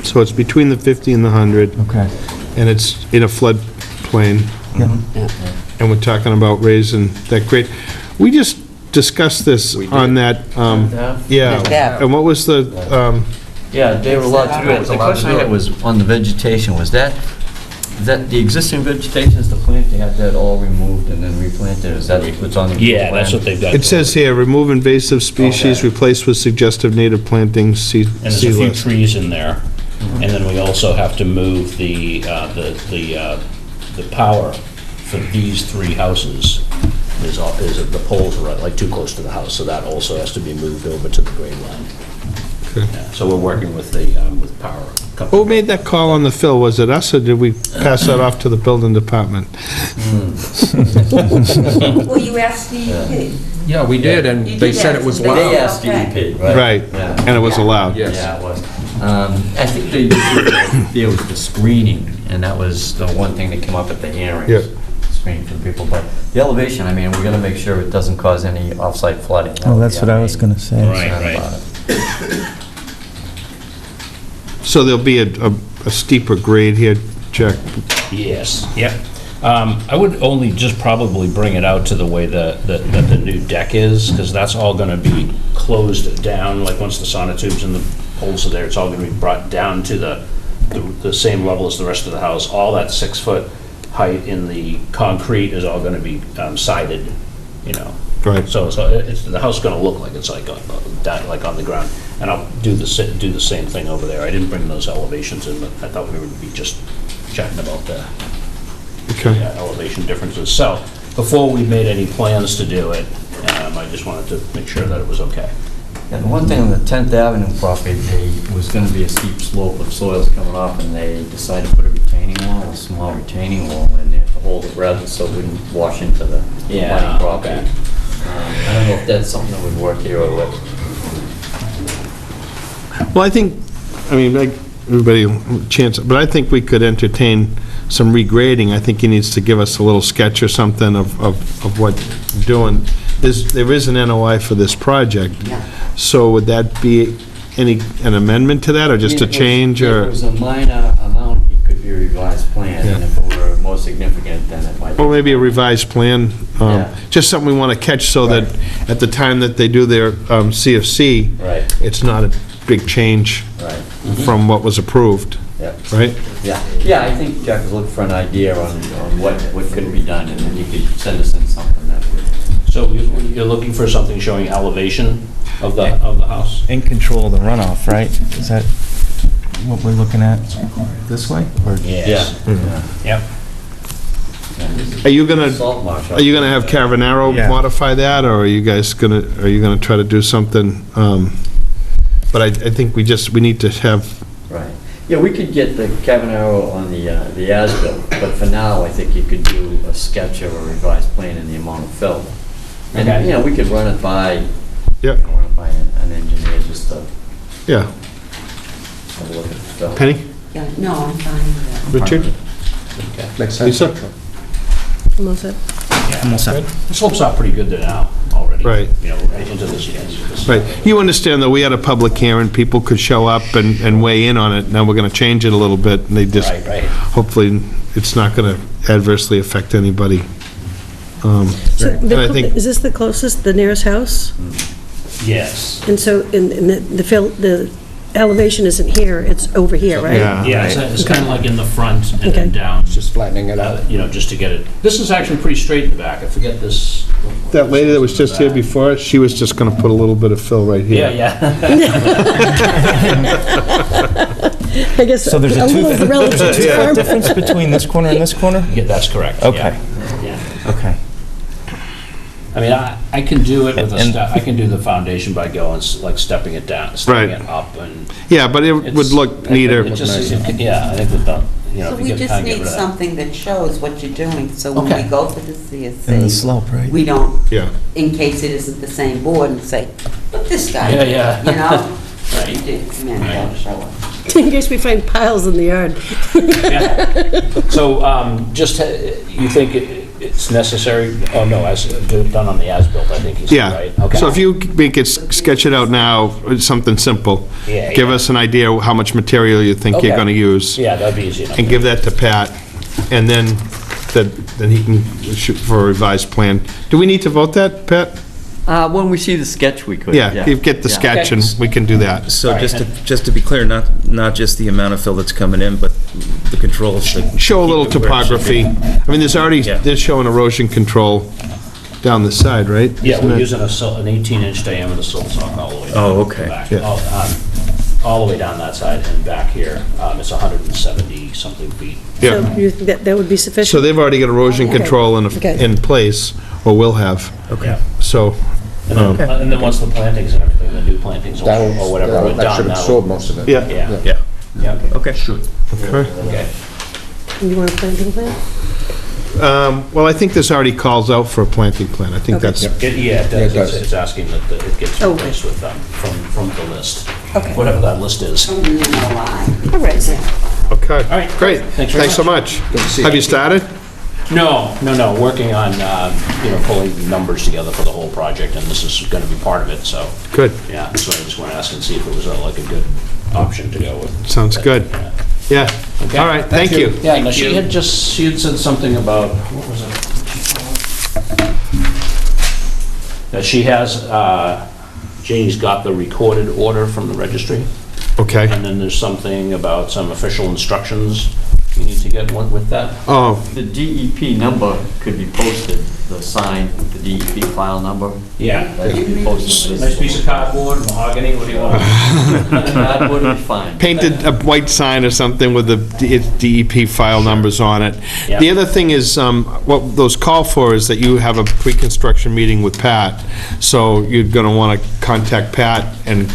So it's between the 50 and the 100. Okay. And it's in a floodplain. Yeah. And we're talking about raising that grade. We just discussed this on that, yeah, Yeah. and what was the, Yeah, they were allowed to do it. The question I had was on the vegetation, is that the existing vegetation is the plant, they had that all removed and then replanted, is that what's on the plan? Yeah, that's what they've got. it says here, remove invasive species, Okay. replace with suggestive native plantings, see And there's a few list. trees in there. And then we also have to move the power for these 3 houses. The poles are like too close to the house, so that also has to be moved over to the grade line. Okay. Yeah, so we're working with with power. Who made that call on the fill? Was it us, or did we pass that off to the building department? Well, you asked DEP. Yeah, we did, and You they did said it ask was them. allowed. They asked DEP, right? Right, Yeah. and it was allowed. Yes. Yeah, it was. I think there was the screening, and that was the one thing that came up at the hearings. Yeah. Screening for people, but the elevation, I mean, we're gonna make sure it doesn't cause any off-site flooding. That Oh, would that's be what our I was main gonna say. Right, concern right. about it. So there'll be a steeper grade here, Jack? Yes, yep. I would only just probably bring it out to the way that the new deck is, because that's all gonna be closed down, like once the sonotubes and the poles are there, it's all gonna be brought down to the same level as the rest of the house. All that 6-foot height in the concrete is all gonna be sided, you know. Right. So the house is gonna look like it's like on the ground. And I'll do the same thing over there. I didn't bring those elevations in, but I thought we would be just chatting about the Okay. elevation differences. So, before we made any plans to do it, I just wanted to make sure that it was okay. And the one thing on the 10th Avenue property, was gonna be a steep slope of soils coming off, and they decided to put a retaining wall, a small retaining wall in there to hold it rather, so it wouldn't wash into the muddy property. okay. I don't know if that's something that would work here or what. Well, I think, like, everybody, chance, but I think we could entertain some regrading. I think he needs to give us a little sketch or something of what you're doing. There is an NOI for this project. Yeah. So would that be an amendment to that, or just a change, If or? it was a minor amount, it could be a revised plan, and if it were more significant, then it might. Or maybe a revised plan, Yeah. just something we want to catch so that at the time that they do their CFC, Right, it's not a big change right, from what was approved, yeah. right? Yeah, yeah, I think Jack was looking for an idea on what could be done, and then you could send us in something that would. So you're looking for something showing elevation of the house? And control the runoff, right? Is that what we're looking at this way? Or- Yes. Yep. Are you gonna, Salt marsh. are you gonna have Cavanero Yeah. modify that, or are you guys gonna try to do something? But I think we need to have, Right. Yeah, we could get the Cavanero on the as-built, but for now, I think you could do a sketch of a revised plan in the amount of fill. And, Okay. you know, we could run it by, yeah, run it by an engineer just to yeah. have a look at the fill. Penny? Yeah, no, I'm fine with that. Richard? Makes sense. Lisa? I'm all set. The slope's out pretty good there now, already. Right. You know, right into this. Right. You understand, though, we had a public hearing, people could show up and weigh in on it. Now we're gonna change it a little bit, and they just, Right, right. hopefully, it's not gonna adversely affect anybody. So And I think, is this the closest, the nearest house? Yes. And so, the elevation isn't here, it's over here, right? yeah. Yeah, it's kind of like in the front and Okay. then down, Just flattening it out. you know, just to get it. This is actually pretty straight in the back. I forget this. That lady that was just here before us, she was just gonna put a little bit of fill right here. Yeah, yeah. I guess a So there's a little relative to farm. difference between this corner and this corner? Yeah, that's correct. yeah. Okay. Yeah. Okay. I mean, I can do it with a And- step, I can do the foundation by going, like, stepping it down, stepping Right. it up, and. Yeah, but it would it's- look neater. It just, yeah, I think that, you know, So if you we get, just kind of get need rid of that. something that shows what you're doing, so when we Okay. go for the And the CSC, slope, right? we don't, Yeah. in case it isn't the same board, and say, look, this guy, Yeah, yeah. you know? Right. You did, come in, Right. don't show up. In case we find piles in the yard. Yeah. So, just, you think it's necessary, oh, no, as, done on the as-built, I think you said, Yeah. right? Okay. So if you make it, sketch it out now, it's something simple. Yeah, Give yeah. us an idea how much material you think you're Okay. gonna use. Yeah, that'd be easy enough. And give that to Pat, and then he can shoot for a revised plan. Do we need to vote that, Pat? When we see the sketch, we could. Yeah, you get the Yeah. sketch and we can do that. So just to be clear, not just the amount of fill that's coming in, but the controls. Show a little topography. I mean, there's already, Yeah. they're showing erosion control down the side, right? Yeah, Isn't we're it? using an 18-inch diameter silt sock all the way down. Oh, okay. Back. Yeah. All the way down that side and back here. It's 170-something feet. Yeah. So you think that would be So sufficient? they've already got erosion control Okay. in place, or will have. Okay. So, And then once the plantings and everything, the new plantings or whatever are That done should now. absorb most of it. yeah. Yeah, Yeah, yeah, okay. Okay. okay. You want a planting plan? Well, I think there's already calls out for a planting plan. I think Okay. that's, Yeah, it it does. does. It's asking that it gets Oh. replaced with, from the list. Okay. Whatever that list is. From the NOI. All right. okay. All right. Great. Thanks very Thanks so much. to see you. Have you started? No, working on, pulling numbers together for the whole project, and this is gonna be part of it, so, Good. yeah, so I just wanna ask and see if it was like a good option to go with. Sounds good. Yeah. Yeah. Okay. All right, thank you. Yeah, no, she had said something about, what was it? That she has, Janie's got the recorded order from the registry, Okay. and then there's something about some official instructions you need to get one with that. Oh, The DEP number could be posted, the sign, the DEP file number. Yeah. That could be posted. Nice piece of cardboard, mahogany, what do you want? That would be fine. painted a white sign or something with the DEP file numbers on it. Yeah. The other thing is, what those call for is that you have a pre-construction meeting with Pat. So you're going to want to contact Pat, and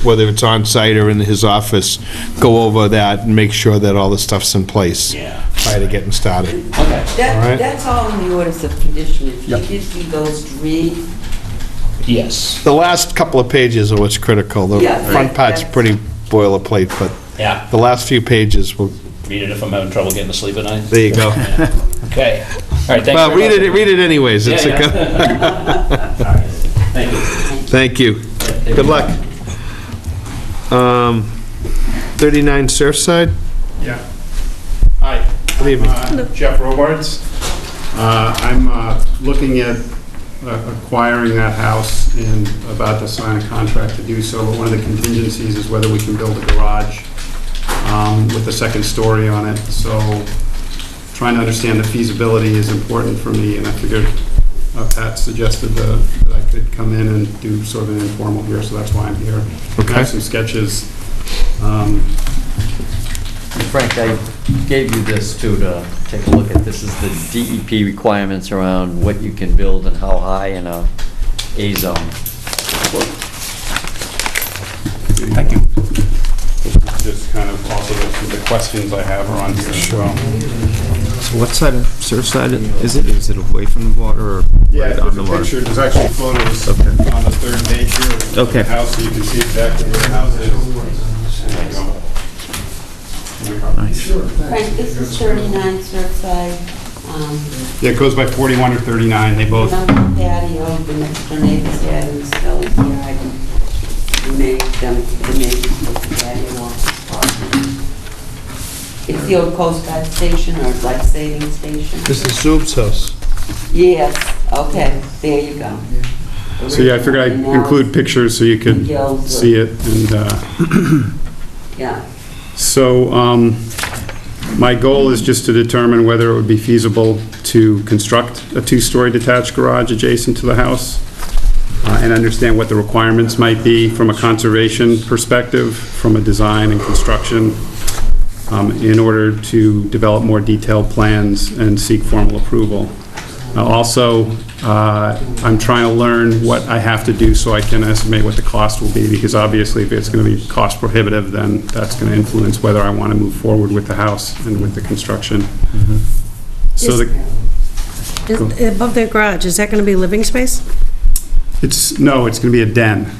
whether it's on site or in his office, go over that and make sure that all the stuff's in place Yeah. prior to getting started. Okay. All right. That's all in the orders of condition. If you just need those to read, Yes. The last couple of pages are what's critical. The Yeah, front part's that's- pretty boilerplate, but Yeah. the last few pages will, Read it if I'm having trouble getting to sleep at night. there you go. Okay. All right, thanks Well, very much. read it anyways. It's a Yeah, good, All right. Thank you. thank you. Good luck. 39 Surfside? Yeah. Hi. Good evening. I'm Jeff Robards. I'm looking at acquiring that house and about to sign a contract to do so, but one of the contingencies is whether we can build a garage with a second story on it. So trying to understand the feasibility is important for me, and I figured Pat suggested that I could come in and do sort of an informal here, so that's why I'm here. I Okay. have some sketches. Frank, I gave you this too to take a look at. This is the DEP requirements around what you can build and how high in a A-zone. Thank you. Just kind of also the questions I have are on here as well. So what side of Surfside is it? Is it away from the water or Yeah, right there's on the a water? picture, there's actually photos Okay. on the third page here of Okay. the house, so you can see exactly where the house is. There you go. Nice. Frank, this is 39 Surfside. Yeah, it goes by 41 or 39, they both, Remember the patio, the next door neighbor's yard, and Scully's yard, and we made them, the neighbors put the patio on. It's the old Coast Guard station, or life saving station. This is Zoob's house. Yes, okay, there you go. so yeah, I figured I'd include pictures so you could see it, and, Yeah. so, my goal is just to determine whether it would be feasible to construct a two-story detached garage adjacent to the house, and understand what the requirements might be from a conservation perspective, from a design and construction, in order to develop more detailed plans and seek formal approval. Also, I'm trying to learn what I have to do so I can estimate what the cost will be, because obviously if it's going to be cost prohibitive, then that's going to influence whether I want to move forward with the house and with the construction. So Above the garage, is that going to be living space? it's going to be a den.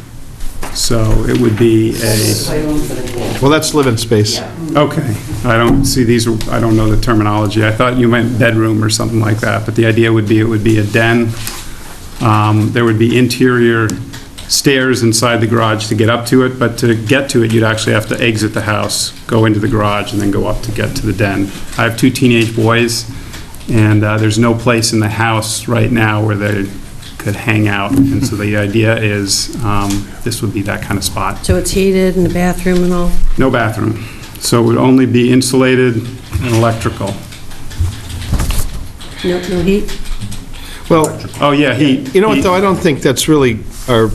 So it would be a, Well, that's living space. okay, I don't see these, I don't know the terminology. I thought you meant bedroom or something like that, but the idea would be, it would be a den. There would be interior stairs inside the garage to get up to it, but to get to it, you'd actually have to exit the house, go into the garage, and then go up to get to the den. I have 2 teenage boys, and there's no place in the house right now where they could hang out. And so the idea is this would be that kind of spot. So it's heated and the bathroom and all? No bathroom. So it would only be insulated and electrical. No heat? Well, Oh, yeah, heat. you know what, though, I don't think that's really our,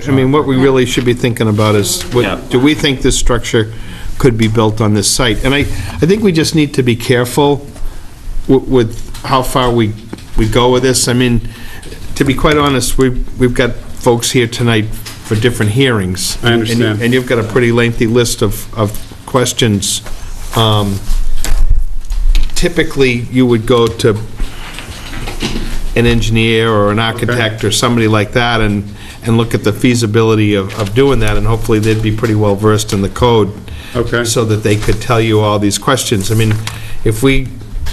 I mean, what we really should be thinking about is, do we think this structure could be built on this site? And I think we just need to be careful with how far we go with this. I mean, to be quite honest, we've got folks here tonight for different hearings. I understand. And you've got a pretty lengthy list of questions. Typically, you would go to an engineer or an architect or somebody like that and look at the feasibility of doing that, and hopefully they'd be pretty well versed in the code. Okay. So that they could tell you all these questions. I mean, if we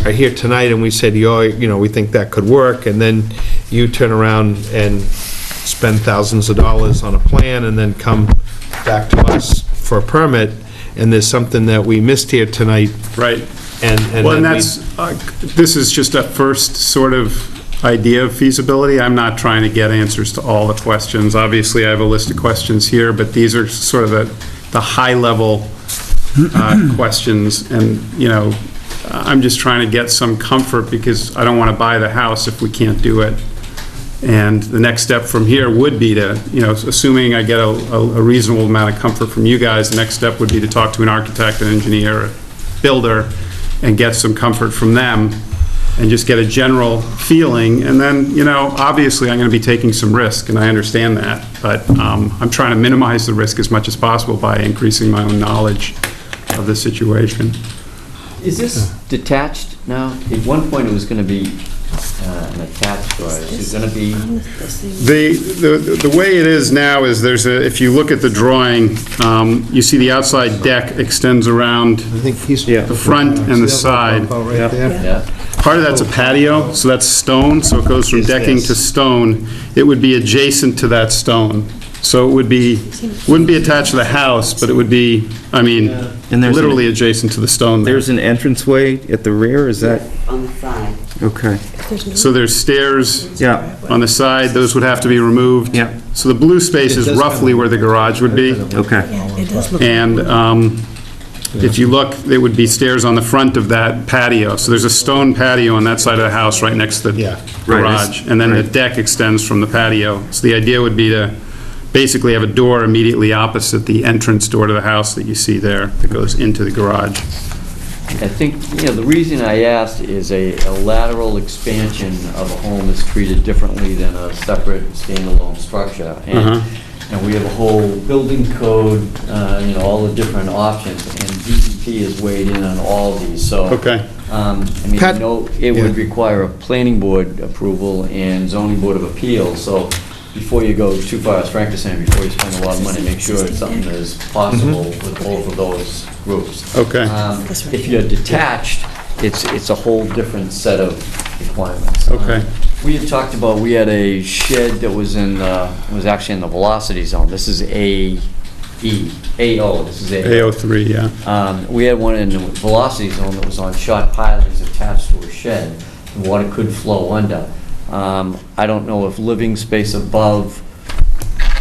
are here tonight and we said, you know, we think that could work, and then you turn around and spend thousands of dollars on a plan and then come back to us for a permit, and there's something that we missed here tonight. Right. And Well, and then we- that's, this is just a first sort of idea of feasibility. I'm not trying to get answers to all the questions. Obviously, I have a list of questions here, but these are sort of the high-level questions, and, you know, I'm just trying to get some comfort, because I don't want to buy the house if we can't do it. And the next step from here would be to, you know, assuming I get a reasonable amount of comfort from you guys, the next step would be to talk to an architect, an engineer, a builder, and get some comfort from them, and just get a general feeling. And then, you know, obviously, I'm going to be taking some risk, and I understand that, but I'm trying to minimize the risk as much as possible by increasing my own knowledge of the situation. Is this detached now? At one point, it was going to be an attached garage. Is it going to be? The way it is now is if you look at the drawing, you see the outside deck extends around I think he's. the front and the side. Right there. Yeah. Part of that's a patio, so that's stone, so it goes from decking to stone. It would be adjacent to that stone. So it wouldn't be attached to the house, but it would be, I mean, And there's literally adjacent to the stone there. There's an entranceway at the rear, is that? On the side. Okay. So there's stairs Yeah, on the side, those would have to be removed. yeah, So the blue space is roughly where the garage would be. okay. Yeah, it does look. And if you look, there would be stairs on the front of that patio. So there's a stone patio on that side of the house right next to the Yeah. Right, garage. And then the right. deck extends from the patio. So the idea would be to basically have a door immediately opposite the entrance door to the house that you see there that goes into the garage. I think, you know, the reason I asked is a lateral expansion of a home is treated differently than a separate standalone structure. And we have a whole building code, you know, all the different options, and DEP is weighed in on all these, so. Okay. I mean, Pat- I know it would require a planning board approval and zoning board of appeals, so before you go too far, as Frank is saying, before you spend a lot of money, make sure it's something that is possible with both of those groups. Okay. If you're detached, it's a whole different set of requirements. Okay. We had talked about, we had a shed that was was actually in the velocity zone. This is AO, this is AO3, yeah. We had one in the velocity zone that was on short pilings attached to a shed. The water could flow under. I don't know if living space above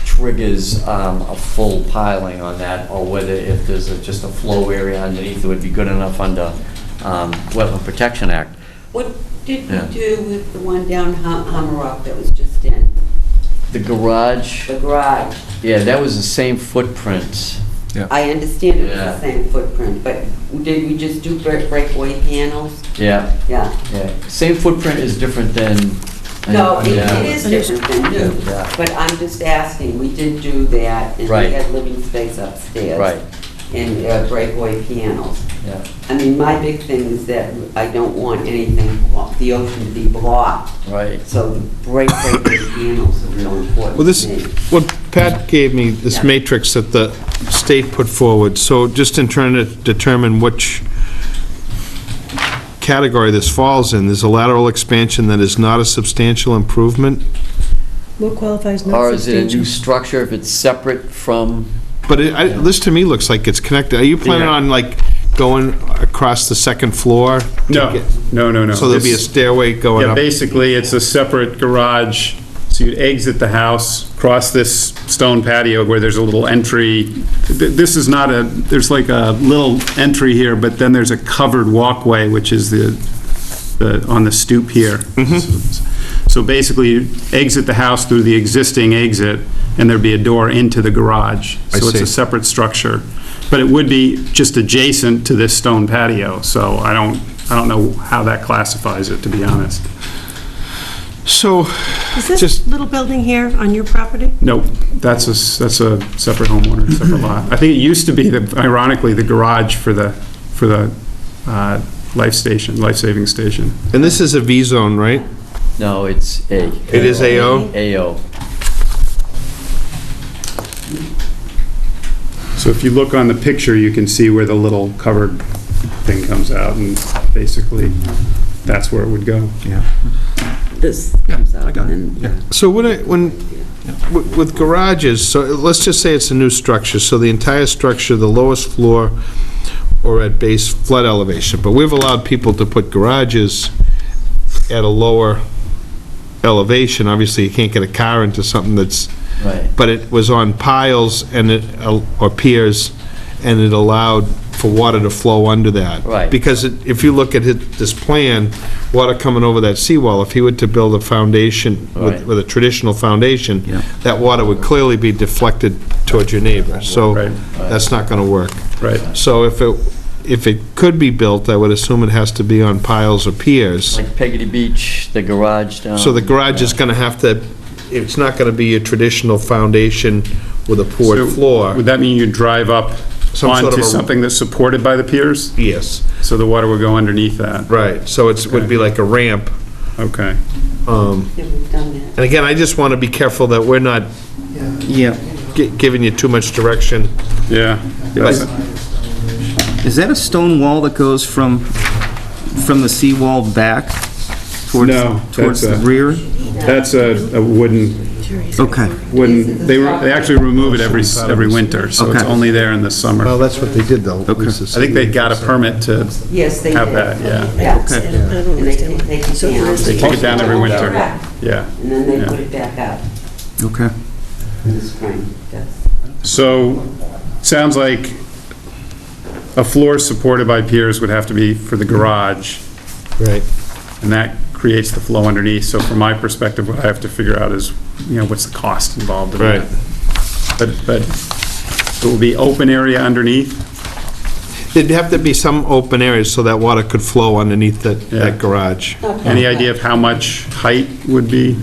triggers a full piling on that, or whether if there's just a flow area underneath, it would be good enough under Wetland Protection Act. What did we Yeah. do with the one down Hummerock that was just in? The garage, The garage. yeah, that was the same footprint. I understand it's Yeah. the same footprint, but did we just do breakaway panels? Yeah, Yeah. yeah. Same footprint is different than. No, Yeah. it is different than new, Yeah. but I'm just asking, we did do that, and we Right. had living space upstairs. Right, And breakaway panels. yeah. I mean, my big thing is that I don't want anything, the ocean to be blocked, Right. so the breakaway panels are real important Well, this, to me. what Pat gave me, this Yeah. matrix that the state put forward, so just in trying to determine which category this falls in, there's a lateral expansion that is not a substantial improvement, What qualifies not Or is it a new substantial? structure if it's separate from? but this to me looks like it's connected. Are you planning Yeah. on, like, going across the second floor? to No, get- no. So there'll be a This- stairway going Yeah, up? basically, it's a separate garage. So you'd exit the house, cross this stone patio where there's a little entry. This is not there's like a little entry here, but then there's a covered walkway, which is on the stoop here. So basically, you exit the house through the existing exit, and there'd be a door into the garage. I So it's see. a separate structure. But it would be just adjacent to this stone patio, so I don't know how that classifies it, to be honest. So, Is this Just- little building here on your property? Nope, that's a separate homeowner, separate lot. I think it used to be, ironically, the garage for the life-saving station. and this is a V zone, right? No, it's A. It is AO? AO. So if you look on the picture, you can see where the little covered thing comes out, and basically, that's where it would go. This comes out and then, So with garages, so let's just say it's a new structure, so the entire structure, the lowest floor or at base flood elevation, but we've allowed people to put garages at a lower elevation. Obviously, you can't get a car into something that's, Right. but it was on piles and or piers, and it allowed for water to flow under that. Right. Because if you look at this plan, water coming over that seawall, if he were to build a foundation Right. with a traditional foundation, that water would clearly be deflected towards your neighbor. So Right. that's not going to work. Right. So if it could be built, I would assume it has to be on piles or piers. Like Peggotty Beach, the garage down. So the garage is going to have to, it's not going to be a traditional foundation with a poured So floor. Would that mean you drive up Some sort of onto a- something that's supported by the piers? Yes, So the water would go underneath that? right. So it would be like a ramp. Okay. yeah, we've done that. And again, I just want to be careful that we're not Yeah. giving you too much direction. Yeah. Is that a stone wall that goes from the seawall back towards, No, towards the that's rear? That's a wooden, Okay. they actually remove it every winter, so it's Okay. only there in the summer. Well, that's what they did, though. Okay. I think they got a permit to Yes, they did. have that, yeah. Yeah. I don't And they understand. take it So down. where's They take it down every winter. Correct. Yeah. And then they Yeah. put it back up Okay. in the spring. That's, So, sounds like a floor supported by piers would have to be for the garage, Right. and that creates the flow underneath. So from my perspective, what I have to figure out is, what's the cost involved in that? Right. But it will be open area underneath? There'd have to be some open areas so that water could flow underneath Yeah. that garage. Any idea of how much height would be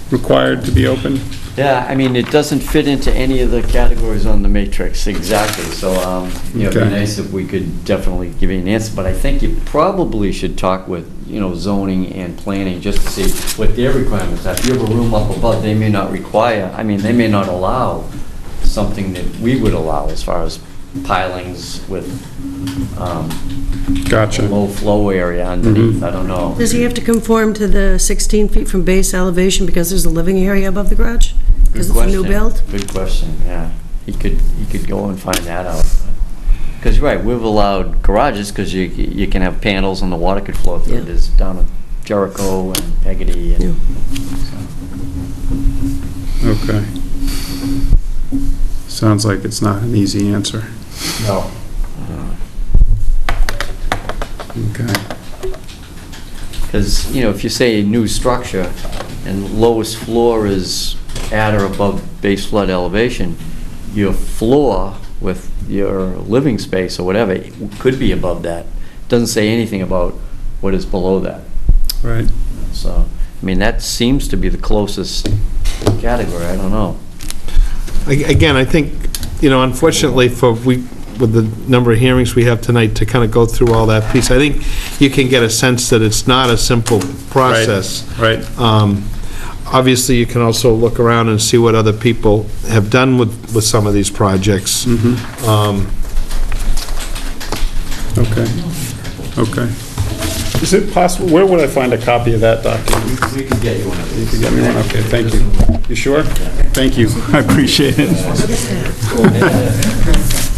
required to be open? Yeah, I mean, it doesn't fit into any of the categories on the matrix, exactly, so, it'd be Okay. nice if we could definitely give you an answer, but I think you probably should talk with, zoning and planning, just to see what their requirements are. If you have a room up above, they may not require, they may not allow something that we would allow as far as pilings with, Gotcha. low flow area underneath, I don't know. Does he have to conform to the 16 feet from base elevation because there's a living area above the garage? Because it's a new build? Good question, yeah. He could go and find that out. Because, right, we've allowed garages, because you can have panels and the water could flow through. Yeah. There's down at Jericho and Peggotty and, Okay. Sounds like it's not an easy answer. no. Okay. Because, if you say a new structure and lowest floor is at or above base flood elevation, your floor with your living space or whatever could be above that. Doesn't say anything about what is below that. Right. So, that seems to be the closest category, I don't know. Again, I think, unfortunately with the number of hearings we have tonight to kind of go through all that piece, I think you can get a sense that it's not a simple process. Right. Obviously, you can also look around and see what other people have done with some of these projects. Okay. Is it possible, where would I find a copy of that document? We can get you one of You these. could get me one, okay, thank you. You sure? Thank you, I appreciate it.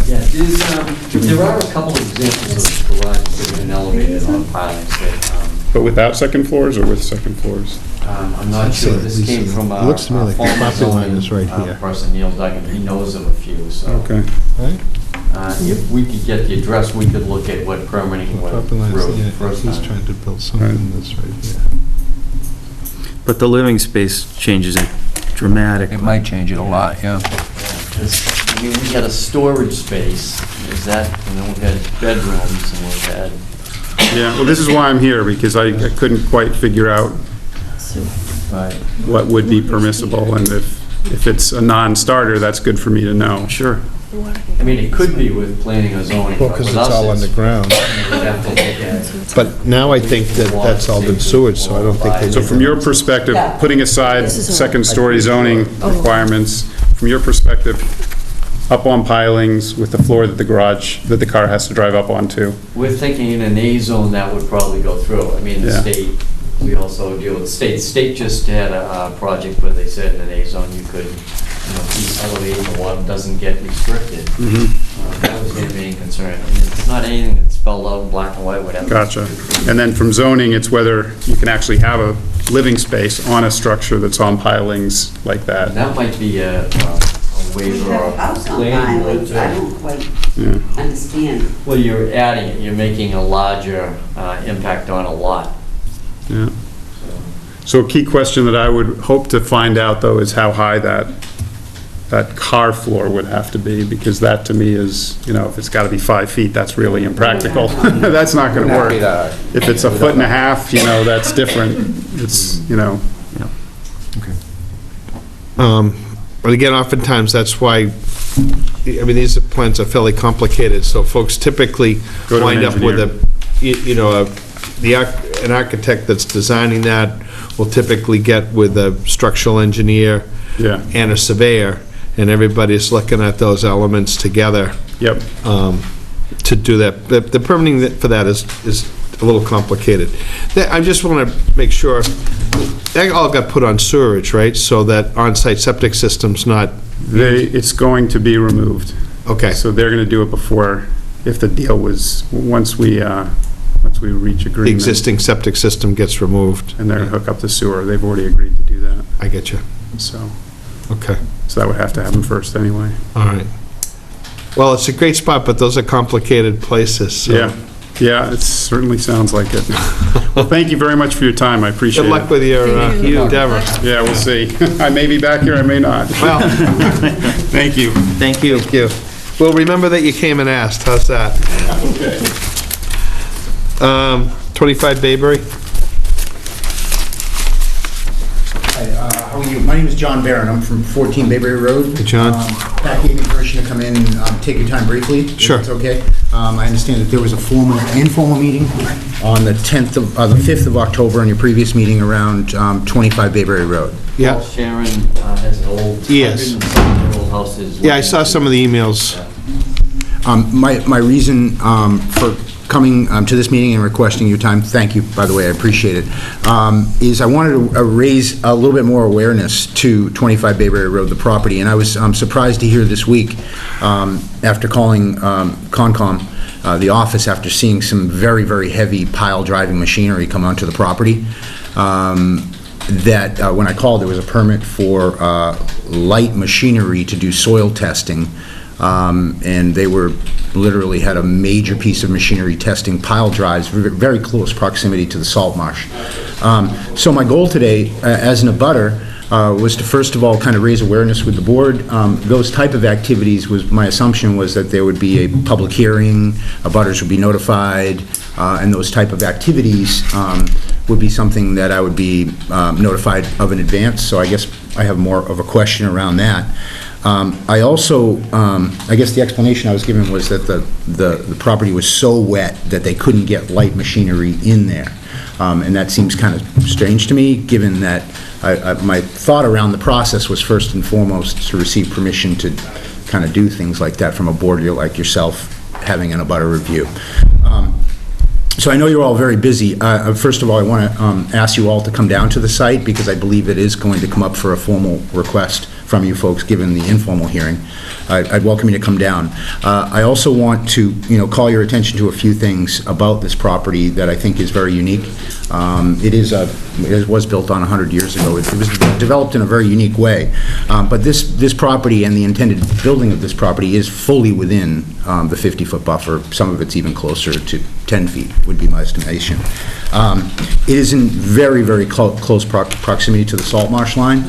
Yeah, there are a couple of examples of garage that have been elevated on pilings that, but without second floors or with second floors? I'm not sure, this came from It looks to me a like the former property line is zoning right here. person, Neil Duggan, he knows of a few, so. Okay. Right? If we could get the address, we could look at what permitting went Property line through is, yeah, first he's time. trying to build something that's right here. But the living space changes it dramatically. It might change it a lot, yeah. I mean, we had a storage space, is that, and then we had bedrooms, and we had, Yeah, well, this is why I'm here, because I couldn't quite figure out what would be permissible, and if it's a non-starter, that's good for me to know. Sure. I mean, it could be with planning or zoning, Well, but because with it's us, all underground. we'd have to look at. But now I think that that's all been sewage, so I don't think they So need from that. your perspective, Yeah. putting aside This is all- second-story zoning requirements, from your perspective, up on pilings with the floor that the car has to drive up onto. We're thinking in an A zone, that would probably go through. I mean, the Yeah. state, we also deal with the state. The state just had a project where they said in an A zone, you could, keep elevating the water doesn't get restricted. That was their main concern. I mean, it's not anything that's spelled out in black and white, whatever. Gotcha. And then from zoning, it's whether you can actually have a living space on a structure that's on pilings like that. That might be a We waiver have or a house on planning board pilings, I too. don't quite Yeah. understand. Well, you're adding it, you're making a larger impact on a lot. Yeah. So a key question that I would hope to find out, though, is how high that car floor would have to be, because that, to me, is, if it's got to be 5 feet, that's really impractical. That's not going to work. If it's a foot and a half, that's different. It's, But again, oftentimes, that's why, these plans are fairly complicated, so folks typically Go to an wind up with engineer. an architect that's designing that will typically get with a structural engineer Yeah. and a surveyor, and everybody's looking at those elements together Yep. to do that. The permitting for that is a little complicated. I just want to make sure, that all got put on sewerage, right? So that on-site septic system's not, It's going to be removed. okay, So they're going to do it before, if the deal was, once we reach the agreement. existing septic system gets removed. And they're going to hook up the sewer. They've already agreed to do that, I get you. so Okay, that would have to happen first anyway. all right. Well, it's a great spot, but those are complicated places, so. Yeah, it certainly sounds like it. Well, thank you very much for your time, I appreciate it. Good luck with your endeavor. Yeah, we'll see. I may be back here, I may not. Well, Thank you. Thank you. thank you. Well, remember that you came and asked, how's that? 25 Bayberry? How are you? My name is John Barron. I'm from 14 Bayberry Road. Hey, John. Pat gave me permission to come in and take your time briefly. if Sure. That's okay. I understand that there was a formal and informal meeting on the 5th of October on your previous meeting around 25 Bayberry Road. Yeah. Paul Sharon has an old, Yes. 100-something-year-old house. Yeah, I saw some of the emails. My reason for coming to this meeting and requesting your time, thank you, by the way, I appreciate it, is I wanted to raise a little bit more awareness to 25 Bayberry Road, the property, and I was surprised to hear this week, after calling Concom, the office, after seeing some very, very heavy pile-driving machinery come onto the property, that when I called, there was a permit for light machinery to do soil testing, and they were literally had a major piece of machinery testing pile drives, very close proximity to the salt marsh. So my goal today, as an abutter, was to first of all kind of raise awareness with the board. Those type of activities was, my assumption was that there would be a public hearing, abutters would be notified, and those type of activities would be something that I would be notified of in advance. So I guess I have more of a question around that. I also, I guess the explanation I was given was that the property was so wet that they couldn't get light machinery in there. And that seems kind of strange to me, given that my thought around the process was first and foremost to receive permission to kind of do things like that from a board like yourself, having an abutter review. So I know you're all very busy. First of all, I want to ask you all to come down to the site, because I believe it is going to come up for a formal request from you folks, given the informal hearing, I'd welcome you to come down. I also want to, call your attention to a few things about this property that I think is very unique. It was built on 100 years ago. It was developed in a very unique way. But this property and the intended building of this property is fully within the 50-foot buffer. Some of it's even closer to 10 feet, would be my estimation. It is in very, very close proximity to the salt marsh line.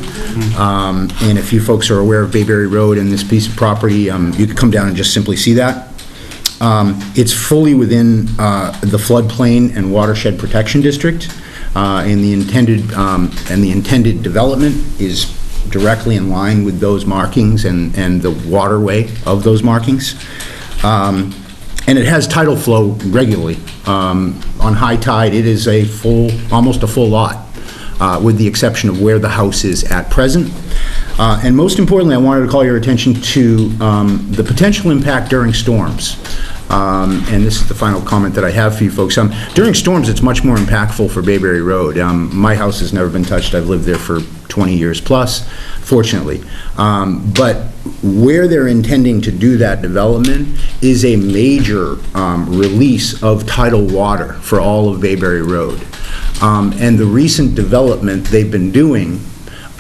And if you folks are aware of Bayberry Road and this piece of property, you could come down and just simply see that. It's fully within the floodplain and watershed protection district, and the intended development is directly in line with those markings and the waterway of those markings. And it has tidal flow regularly. On high tide, it is almost a full lot, with the exception of where the house is at present. And most importantly, I wanted to call your attention to the potential impact during storms. And this is the final comment that I have for you folks. During storms, it's much more impactful for Bayberry Road. My house has never been touched. I've lived there for 20 years plus, fortunately. But where they're intending to do that development is a major release of tidal water for all of Bayberry Road. And the recent development they've been doing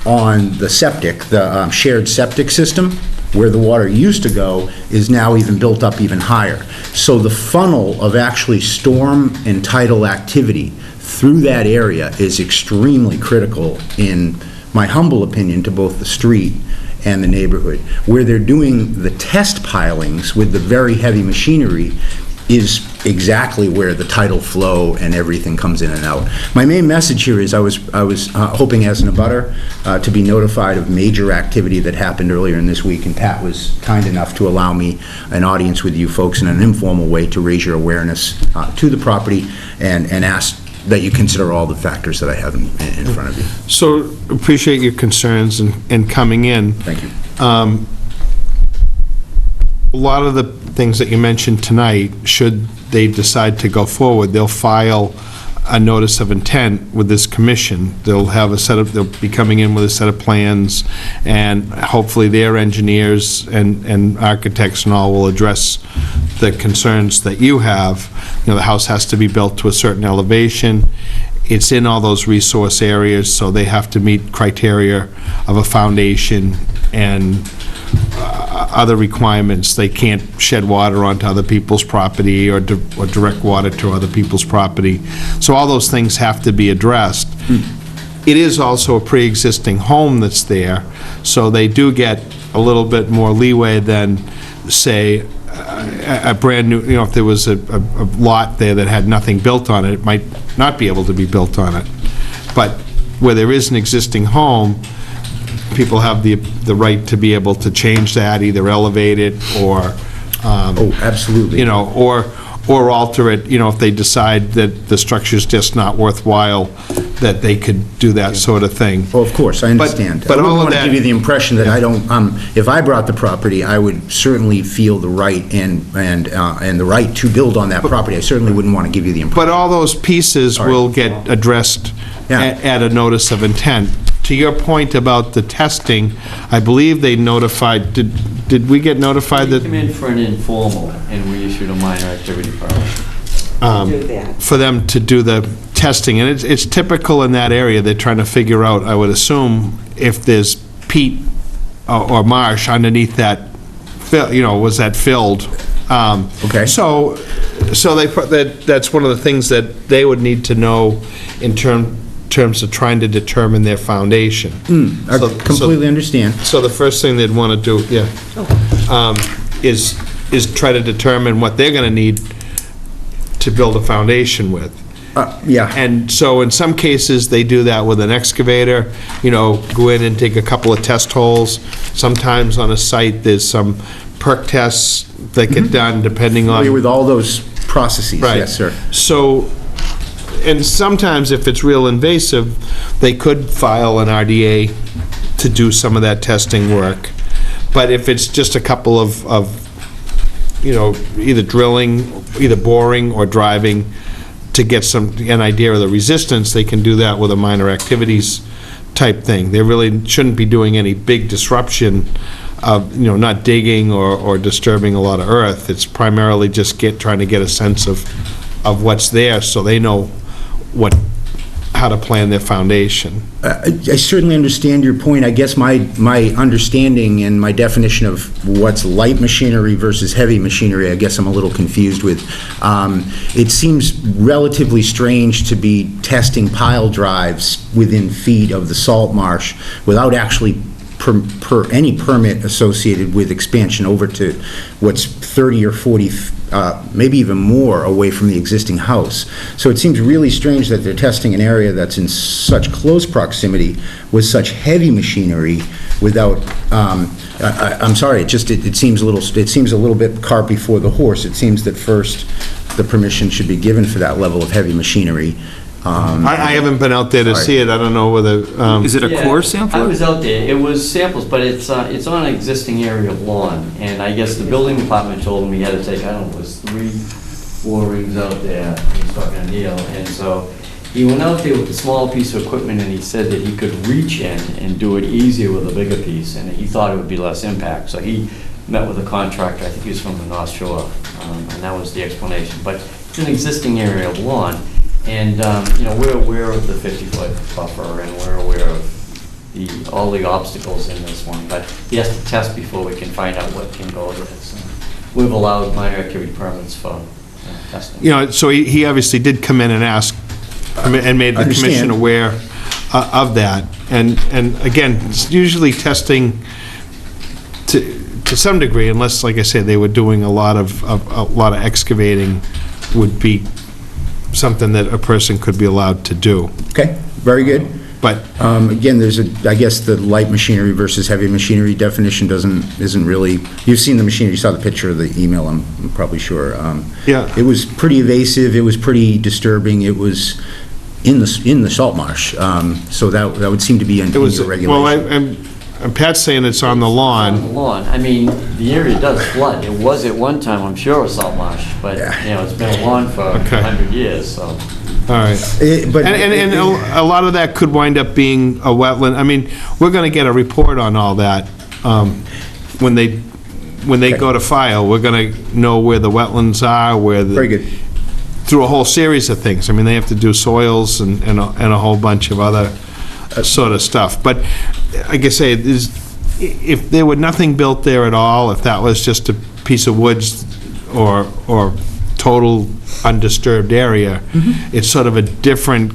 on the septic, the shared septic system, where the water used to go, is now even built up even higher. So the funnel of actually storm and tidal activity through that area is extremely critical, in my humble opinion, to both the street and the neighborhood. Where they're doing the test pilings with the very heavy machinery is exactly where the tidal flow and everything comes in and out. My main message here is I was hoping as an abutter to be notified of major activity that happened earlier in this week, and Pat was kind enough to allow me an audience with you folks in an informal way to raise your awareness to the property and ask that you consider all the factors that I have in front of you. So appreciate your concerns and coming in. Thank you. A lot of the things that you mentioned tonight, should they decide to go forward, they'll file a notice of intent with this commission. They'll be coming in with a set of plans, and hopefully their engineers and architects and all will address the concerns that you have. The house has to be built to a certain elevation. It's in all those resource areas, so they have to meet criteria of a foundation and other requirements. They can't shed water onto other people's property or direct water to other people's property. So all those things have to be addressed. It is also a pre-existing home that's there, so they do get a little bit more leeway than, say, a brand new, if there was a lot there that had nothing built on it, it might not be able to be built on it. But where there is an existing home, people have the right to be able to change that, either elevate it or... absolutely. Or alter it, if they decide that the structure's just not worthwhile, that they could do that sort of thing. Oh, of course, I understand. But I all wouldn't of want to that... give you the impression that I don't, if I brought the property, I would certainly feel the right and the right to build on that property. I certainly wouldn't want to give you the impression. But all those pieces will get addressed at a notice of intent. To your point about the testing, I believe they notified, did we get notified that... They came in for an informal, and we issued a minor activity permit. For them to do the testing, and it's typical in that area. They're trying to figure out, I would assume, if there's peat or marsh underneath that, was that filled? Okay. So that's one of the things that they would need to know in terms of trying to determine their foundation. I completely understand. So the first thing they'd want to do, is try to determine what they're going to need to build a foundation with. And so in some cases, they do that with an excavator, go in and dig a couple of test holes. Sometimes on a site, there's some perk tests that get done depending on... Familiar with all those processes, right. Yes, sir. So, and sometimes if it's real invasive, they could file an RDA to do some of that testing work. But if it's just a couple of either drilling, either boring or driving to get an idea of the resistance, they can do that with a minor activities type thing. They really shouldn't be doing any big disruption of, not digging or disturbing a lot of earth. It's primarily just trying to get a sense of what's there, so they know how to plan their foundation. I certainly understand your point. I guess my understanding and my definition of what's light machinery versus heavy machinery, I guess I'm a little confused with. It seems relatively strange to be testing pile drives within feet of the salt marsh without actually any permit associated with expansion over to what's 30 or 40, maybe even more away from the existing house. So it seems really strange that they're testing an area that's in such close proximity with such heavy machinery without, I'm sorry, it seems a little bit cart before the horse. It seems that first the permission should be given for that level of heavy machinery. I haven't been out there to see it. I don't know whether... Is it a core sample? I was out there. It was samples, but it's on an existing area of lawn. And I guess the building department told him he had to take, I don't know, it was 3-4 rings out there. He was talking to Neil. And so he went out there with a small piece of equipment, and he said that he could reach in and do it easier with a bigger piece. And he thought it would be less impact. So he met with a contractor. I think he was from the North Shore. And that was the explanation. But it's an existing area of lawn. And, we're aware of the 50-foot buffer, and we're aware of all the obstacles in this one, but he has to test before we can find out what can go with it. So we've allowed minor activity permits for testing. So he obviously did come in and ask, and made the commission aware of that. And again, it's usually testing to some degree, unless, like I said, they were doing a lot of excavating, would be something that a person could be allowed to do. Okay, very good. But again, I guess the light machinery versus heavy machinery definition isn't really, you've seen the machinery, you saw the picture of the email, I'm probably sure. Yeah. It was pretty evasive, it was pretty disturbing, it was in the salt marsh, so that would seem to be in your regulation. Well, and Pat's saying it's on the lawn. On the lawn. I mean, the area does flood. It was at one time, I'm sure, a salt marsh, but, it's been a lawn for 100 years, so. All right. And a lot of that could wind up being a wetland. I mean, we're going to get a report on all that when they go to file. We're going to know where the wetlands are, Very good. through a whole series of things. I mean, they have to do soils and a whole bunch of other sort of stuff. But like I say, if there were nothing built there at all, if that was just a piece of woods or total undisturbed area, it's sort of a different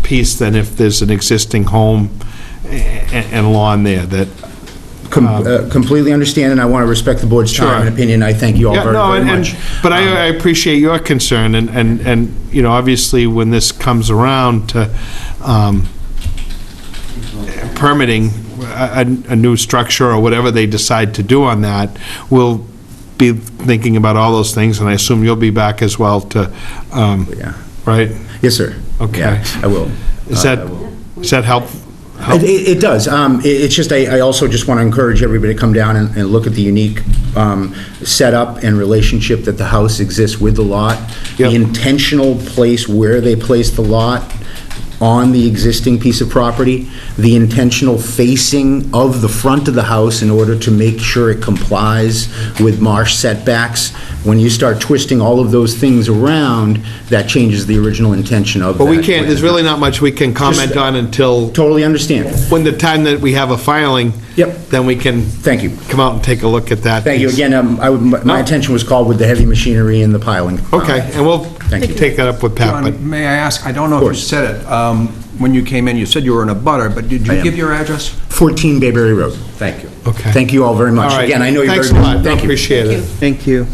piece than if there's an existing home and lawn there that... completely understand, and I want to respect the board's time and opinion. I thank you all very much. But I appreciate your concern, and obviously, when this comes around to permitting a new structure or whatever they decide to do on that, we'll be thinking about all those things, and I assume you'll be back as well to, right? Yes, sir. Okay. Yeah, I will. Does that help? It does. It's just, I also just want to encourage everybody to come down and look at the unique setup and relationship that the house exists with the lot. Yep. The intentional place where they placed the lot on the existing piece of property, the intentional facing of the front of the house in order to make sure it complies with marsh setbacks. When you start twisting all of those things around, that changes the original intention of that. But we can't, there's really not much we can comment on until... Totally understand. When the time that we have a filing, then we can... Thank you. Come out and take a look at that. Thank you. Again, my attention was called with the heavy machinery and the piling. Okay, and we'll take that up with Pat. John, may I ask, I don't know if you said it, when you came in, you said you were in a butter, but did you give your address? 14 Bayberry Road. Thank you. Okay. Thank you all very much. All right. Again, I know you're very Thanks a lot. Thank you. Appreciate it. Thank you.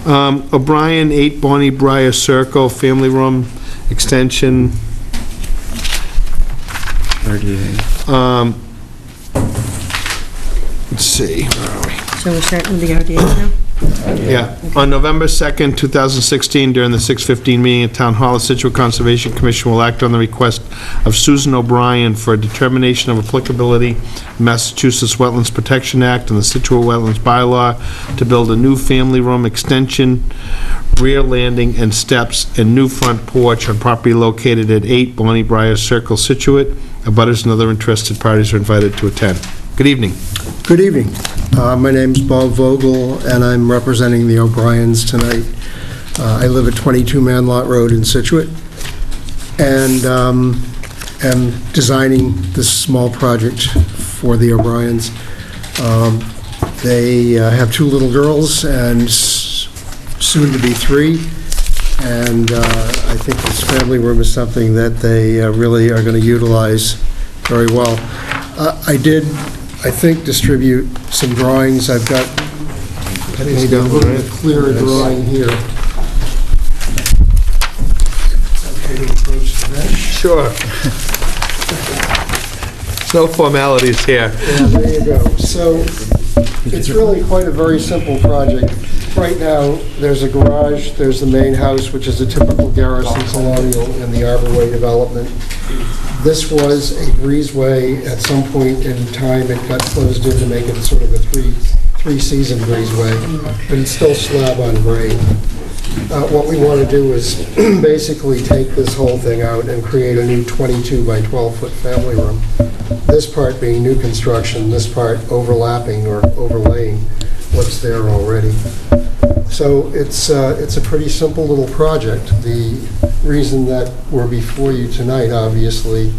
O'Brien, 8 Bonnie Briar Circle, family room extension. RDA. Let's see, where are we? So we're starting with the RDA now? Yeah. On November 2nd, 2016, during the 6:15 meeting at Town Hall, the Scituate Conservation Commission will act on the request of Susan O'Brien for a determination of applicability of Massachusetts Wetlands Protection Act and the Scituate Wetlands Bylaw to build a new family room extension, rear landing and steps, and new front porch on property located at 8 Bonnie Briar Circle, Scituate. Abutters and other interested parties are invited to attend. Good evening. Good evening. My name's Bob Vogel, and I'm representing the O'Briens tonight. I live at 22 Manlot Road in Scituate, and am designing this small project for the O'Briens. They have 2 little girls, and soon to be 3, and I think this family room is something that they really are going to utilize very well. I think, distribute some drawings. I've got maybe a little bit clearer drawing here. Okay to approach the bench? Sure. No formalities here. Yeah, there you go. So it's really quite a very simple project. Right now, there's a garage, there's the main house, which is a typical Garrison colonial in the Arborway development. This was a breezeway. At some point in time, it got closed in to make it sort of a three-season breezeway, but it's still slab on grade. What we want to do is basically take this whole thing out and create a new 22 by 12-foot family room. This part being new construction, this part overlapping or overlaying what's there already. So it's a pretty simple little project. The reason that we're before you tonight, obviously,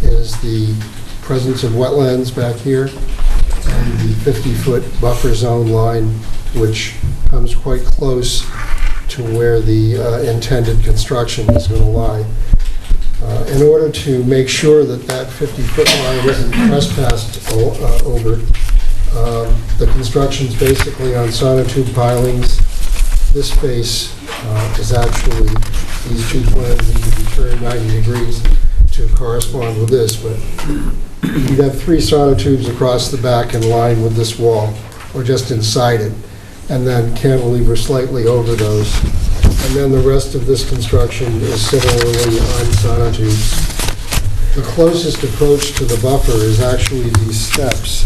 is the presence of wetlands back here and the 50-foot buffer zone line, which comes quite close to where the intended construction is going to lie. In order to make sure that that 50-foot line isn't trespassed over, the construction's basically on sonotube pilings. This space is actually, these 2 plans need to be turned 90 degrees to correspond with this, but you'd have 3 sonotubes across the back in line with this wall, or just inside it, and then cantilever slightly over those. And then the rest of this construction is similarly on sonotubes. The closest approach to the buffer is actually these steps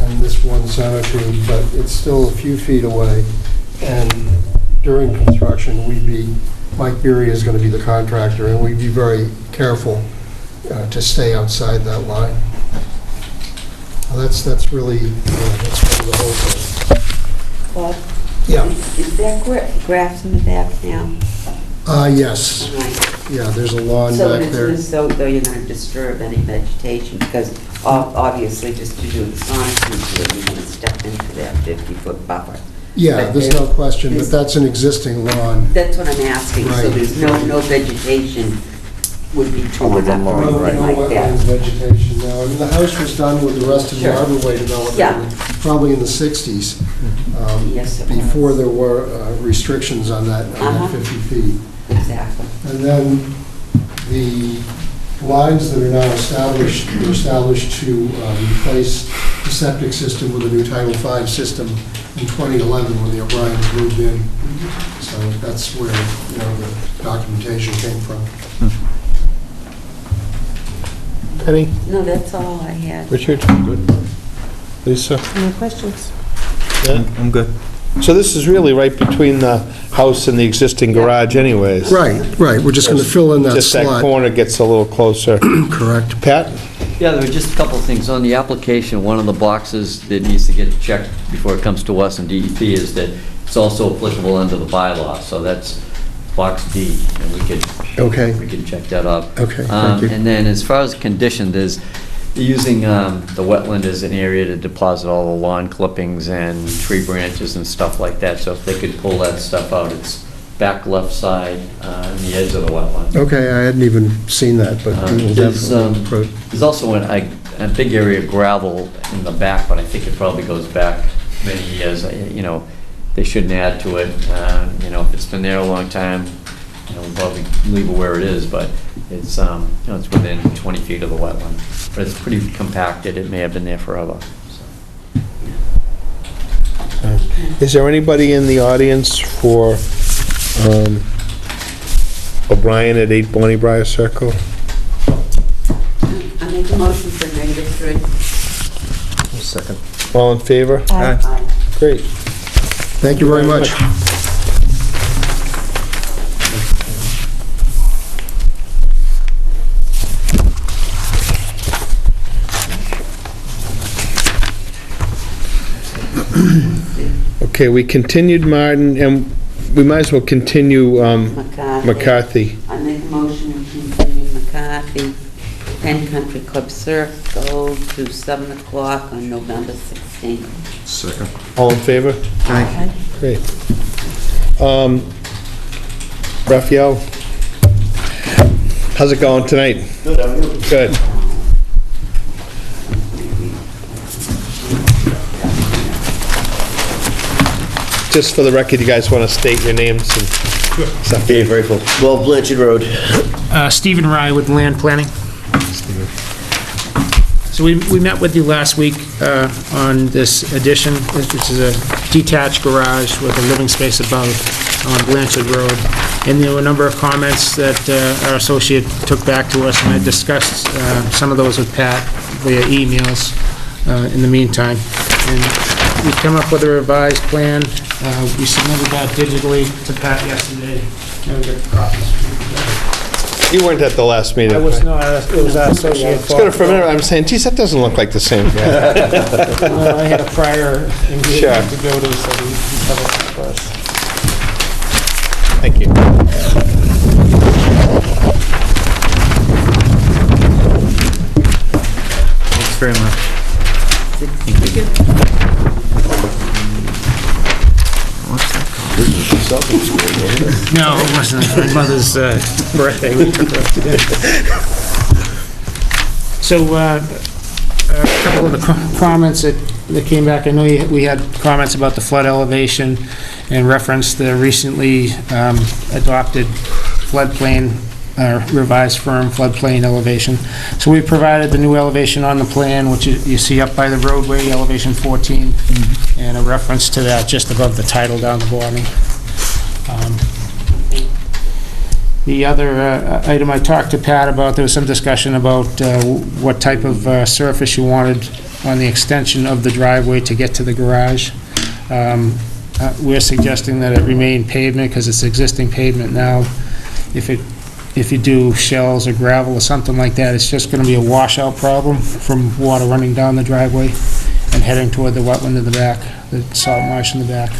and this one sonotube, but it's still a few feet away. And during construction, Mike Beery is going to be the contractor, and we'd be very careful to stay outside that line. Well, that's really the whole thing. Bob? Yeah. Is that grass in the back now? Yes. Right. Yeah, there's a lawn back there. So though you're not going to disturb any vegetation, because obviously just to do the sonotubes here, you're going to step into that 50-foot buffer. Yeah, But there's no question, but that's an existing lawn. That's what I'm asking, so Right. there's no vegetation would be torn up or No anything like wetlands that? vegetation, no. I mean, the house was done with the rest of the Sure. Arborway development, Yeah. probably in the 60s. Yes, it was. Before there were restrictions on that 50 feet. Exactly. And then the lines that are now established were established to replace the septic system with a new Title V system in 2011 when the O'Briens moved in. So that's where, the documentation came from. Penny? No, that's all I had. Richard? Good. Lisa? No questions? Yeah? I'm good. So this is really right between the house and the existing garage anyways? Right. We're just going to fill in that Just that slot. corner gets a little closer. Correct. Pat? Yeah, there were just a couple of things. On the application, one of the boxes that needs to get checked before it comes to us in DEP is that it's also applicable under the bylaw, so that's box D, and we could check that up. Okay, thank you. And then as far as condition, they're using the wetland as an area to deposit all the lawn clippings and tree branches and stuff like that, so if they could pull that stuff out, it's back left side on the edge of the wetland. Okay, I hadn't even seen that, but we will definitely approach. There's also a big area of gravel in the back, but I think it probably goes back many years. They shouldn't add to it. If it's been there a long time, we'll probably leave it where it is, but it's, it's within 20 feet of the wetland. But it's pretty compacted. It may have been there forever. So. Is there anybody in the audience for O'Brien at 8 Bonniebriar Circle? I make a motion for -3. Second. All in favor? Aye. Great. Thank you very much. Okay, we continued Martin, and we might as well continue McCarthy. I make a motion to continue McCarthy, Penn Country Club Circle to 7 o'clock on November 16th. Second. All in favor? Aye. Great. Raphael, how's it going tonight? Good, how are you? Good. Just for the record, you guys want to state your names and stuff? Okay, very cool. 12 Blanchard Road. Stephen Rye with Land Planning. So we met with you last week on this addition, which is a detached garage with a living space above on Blanchard Road. And there were a number of comments that our associate took back to us, and I discussed some of those with Pat via emails in the meantime. And we came up with a revised plan. We submitted that digitally to Pat yesterday. And we got copies. You weren't at the last meeting. I was not, it was our associate. It's good for a minute, I'm saying, geez, that doesn't look like the same guy. Well, I had a prior engagement to go to, so we covered it first. Thank you. Thanks very much. No, it wasn't. My mother's birthday. We took her up to dinner. So, a couple of the comments that came back, I know we had comments about the flood elevation and referenced the recently adopted floodplain, revised firm floodplain elevation. So we provided the new elevation on the plan, which you see up by the roadway, elevation 14, and a reference to that just above the title down the bottom. The other item I talked to Pat about, there was some discussion about what type of surface you wanted on the extension of the driveway to get to the garage. We're suggesting that it remain pavement because it's existing pavement now. If you do shells or gravel or something like that, it's just going to be a washout problem from water running down the driveway and heading toward the wetland in the back, the salt marsh in the back.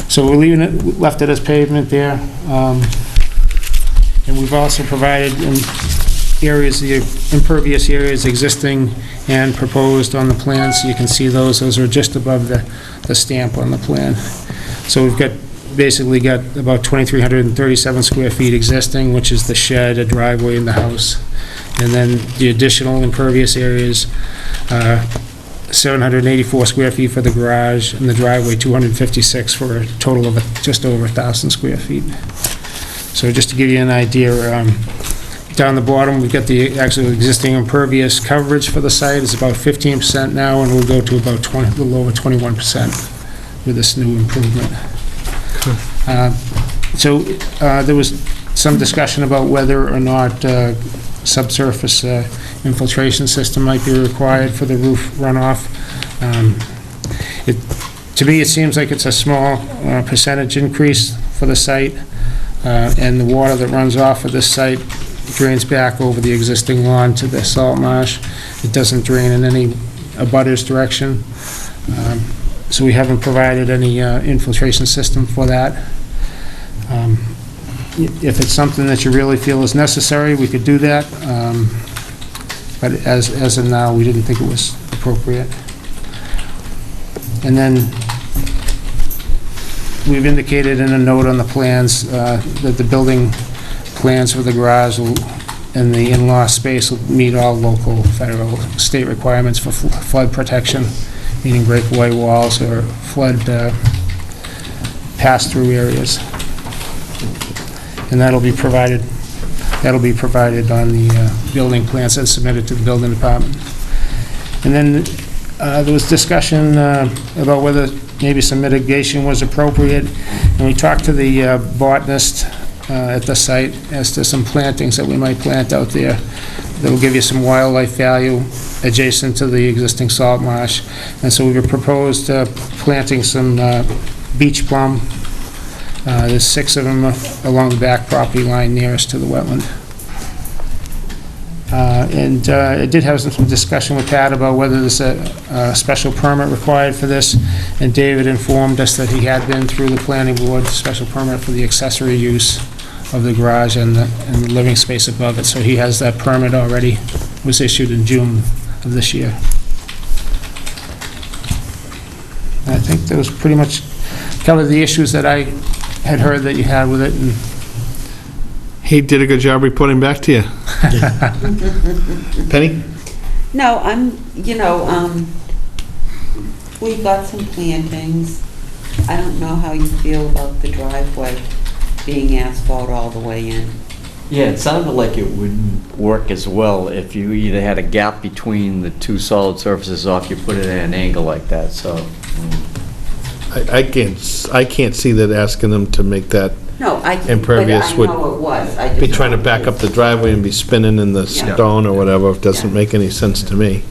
So we're leaving it, left it as pavement there. And we've also provided areas, the impervious areas existing and proposed on the plan, so you can see those. Those are just above the stamp on the plan. So we've basically got about 2,337 square feet existing, which is the shed, a driveway, and the house. And then the additional impervious areas, 784 square feet for the garage, and the driveway 256 for a total of just over 1,000 square feet. So just to give you an idea, down the bottom, we've got the actual existing impervious coverage for the site is about 15% now, and we'll go to about a little over 21% with this new improvement. So there was some discussion about whether or not subsurface infiltration system might be required for the roof runoff. To me, it seems like it's a small percentage increase for the site, and the water that runs off of this site drains back over the existing lawn to the salt marsh. It doesn't drain in any abutter's direction. So we haven't provided any infiltration system for that. If it's something that you really feel is necessary, we could do that. But as of now, we didn't think it was appropriate. And then we've indicated in a note on the plans that the building plans for the garage and the in-law space will meet all local, federal, state requirements for flood protection, meaning breakaway walls or flood pass-through areas. And that'll be provided on the building plans that's submitted to the building department. And then there was discussion about whether maybe some mitigation was appropriate. And we talked to the botanist at the site as to some plantings that we might plant out there that will give you some wildlife value adjacent to the existing salt marsh. And so we proposed planting some beach plum. There's 6 of them along the back property line nearest to the wetland. And I did have some discussion with Pat about whether there's a special permit required for this, and David informed us that he had been through the planning board, special permit for the accessory use of the garage and the living space above it, so he has that permit already, was issued in June of this year. And I think those pretty much covered the issues that I had heard that you had with it, and He did a good job reporting back to you. Penny? No, we got some plantings. I don't know how you feel about the driveway being asphalt all the way in. Yeah, it sounded like it wouldn't work as well if you either had a gap between the two solid surfaces or if you put it at an angle like that, so. I can't see that asking them to make that No, impervious but would I know it was. I be just trying to back up the driveway and be spinning in the stone or whatever. It doesn't make any sense to me.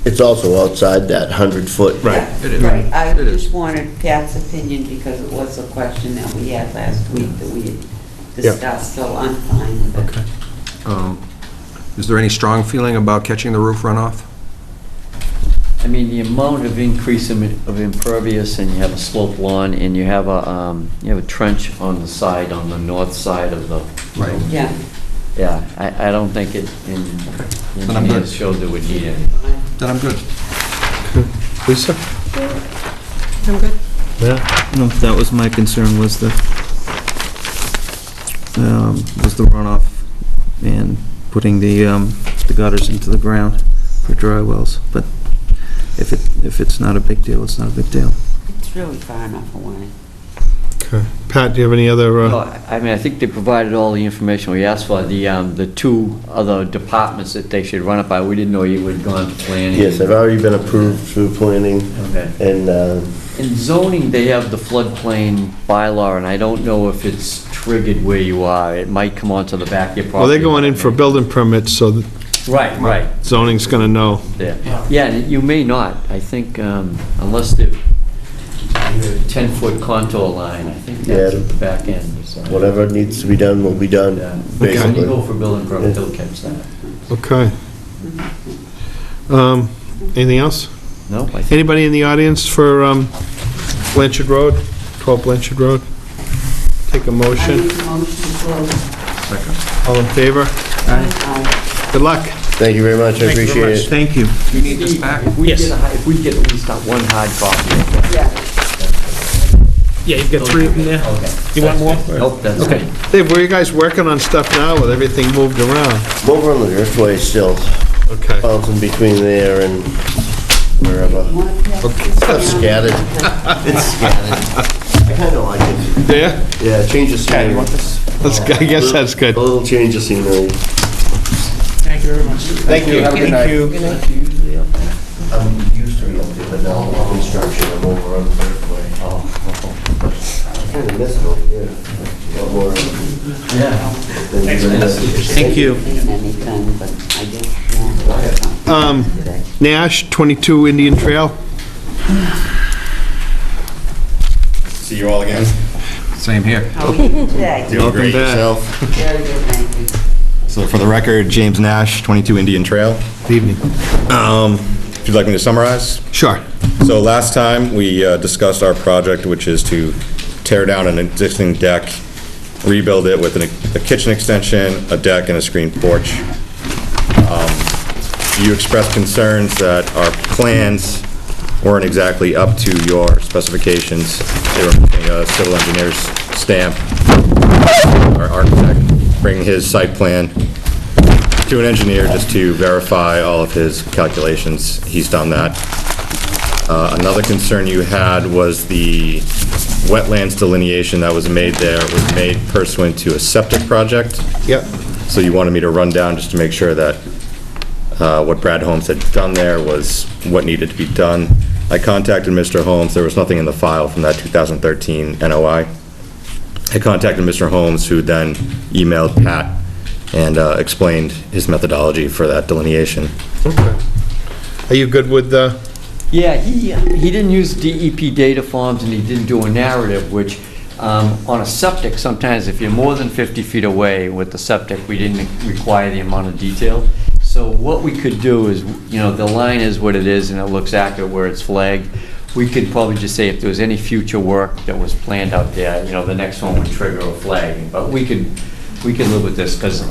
It's also outside that 100-foot. Right. It is. Right, I It is. just wanted Pat's opinion because it was a question that we had last week that we had discussed, so I'm fine with it. Okay. Is there any strong feeling about catching the roof runoff? I mean, the amount of increase of impervious, and you have a sloped lawn, and you have a trench on the side, on the north side of the. Right. Yeah. Yeah, I don't think it, Then I'm good. engineers showed that we need it. Then I'm good. Lisa? I'm good. Yeah. No, that was my concern, was the runoff and putting the gutters into the ground for dry wells. But if it's not a big deal, it's not a big deal. It's really far enough away. Okay. Pat, do you have any other? No, I mean, I think they provided all the information we asked for. The 2 other departments that they should run it by, we didn't know you had gone to planning. Yes, I've already been approved through planning, Okay. and In zoning, they have the floodplain bylaw, and I don't know if it's triggered where you are. It might come onto the back of your property. Well, they're going in for building permits, so the Right. zoning's going to know. Yeah, and you may not. I think, unless they're 10-foot contour line, I think that's at the back end. So. whatever needs to be done will be done, Yeah. When you basically. go for building permit, they'll catch that. Okay. Anything else? No, I think. Anybody in the audience for Blanchard Road, 12 Blanchard Road? Take a I motion. make a motion to close. All in favor? Good luck. Thank you very much, I appreciate it. Thank you. You need this back? If we get at least that one hard copy. Yeah. yeah, you've got 3 of them there. Okay. You want more? Nope, that's okay. Dave, where are you guys working on stuff now with everything moved around? I'm over on the Driftway still, Okay. bouncing between there and wherever. Stuff scattered. It's scattered. I kind of like it. Yeah? Yeah, change of scenery. I guess that's good. A little change of scenery. Thank you very much. Thank you. Have a good night. Thank you. I'm used to it up there, but now I'm construction, I'm over on the Driftway. I kind of miss it over here. A lot more. Yeah. Thank you. Anything, but I just want today. Nash, 22 Indian Trail. See you all again. Same here. How are you today? Doing great back. yourself. Very good, thank you. So for the record, James Nash, 22 Indian Trail. Good evening. If you'd like me to summarize. Sure. So last time, we discussed our project, which is to tear down an existing deck, rebuild it with a kitchen extension, a deck, and a screened porch. You expressed concerns that our plans weren't exactly up to your specifications. They were missing a civil engineer's stamp. Our architect bring his site plan to an engineer just to verify all of his calculations. He's done that. Another concern you had was the wetlands delineation that was made there was made pursuant to a septic project. Yep. So you wanted me to run down just to make sure that what Brad Holmes had done there was what needed to be done. I contacted Mr. Holmes, there was nothing in the file from that 2013 NOI. I contacted Mr. Holmes, who then emailed Pat and explained his methodology for that delineation. Okay. Are you good with the? Yeah, he didn't use DEP data forms, and he didn't do a narrative, which, on a septic, sometimes if you're more than 50 feet away with the septic, we didn't require the amount of detail. So what we could do is, the line is what it is, and it looks accurate where it's flagged. We could probably just say if there was any future work that was planned out there, the next one would trigger a flagging. But we could live with this, because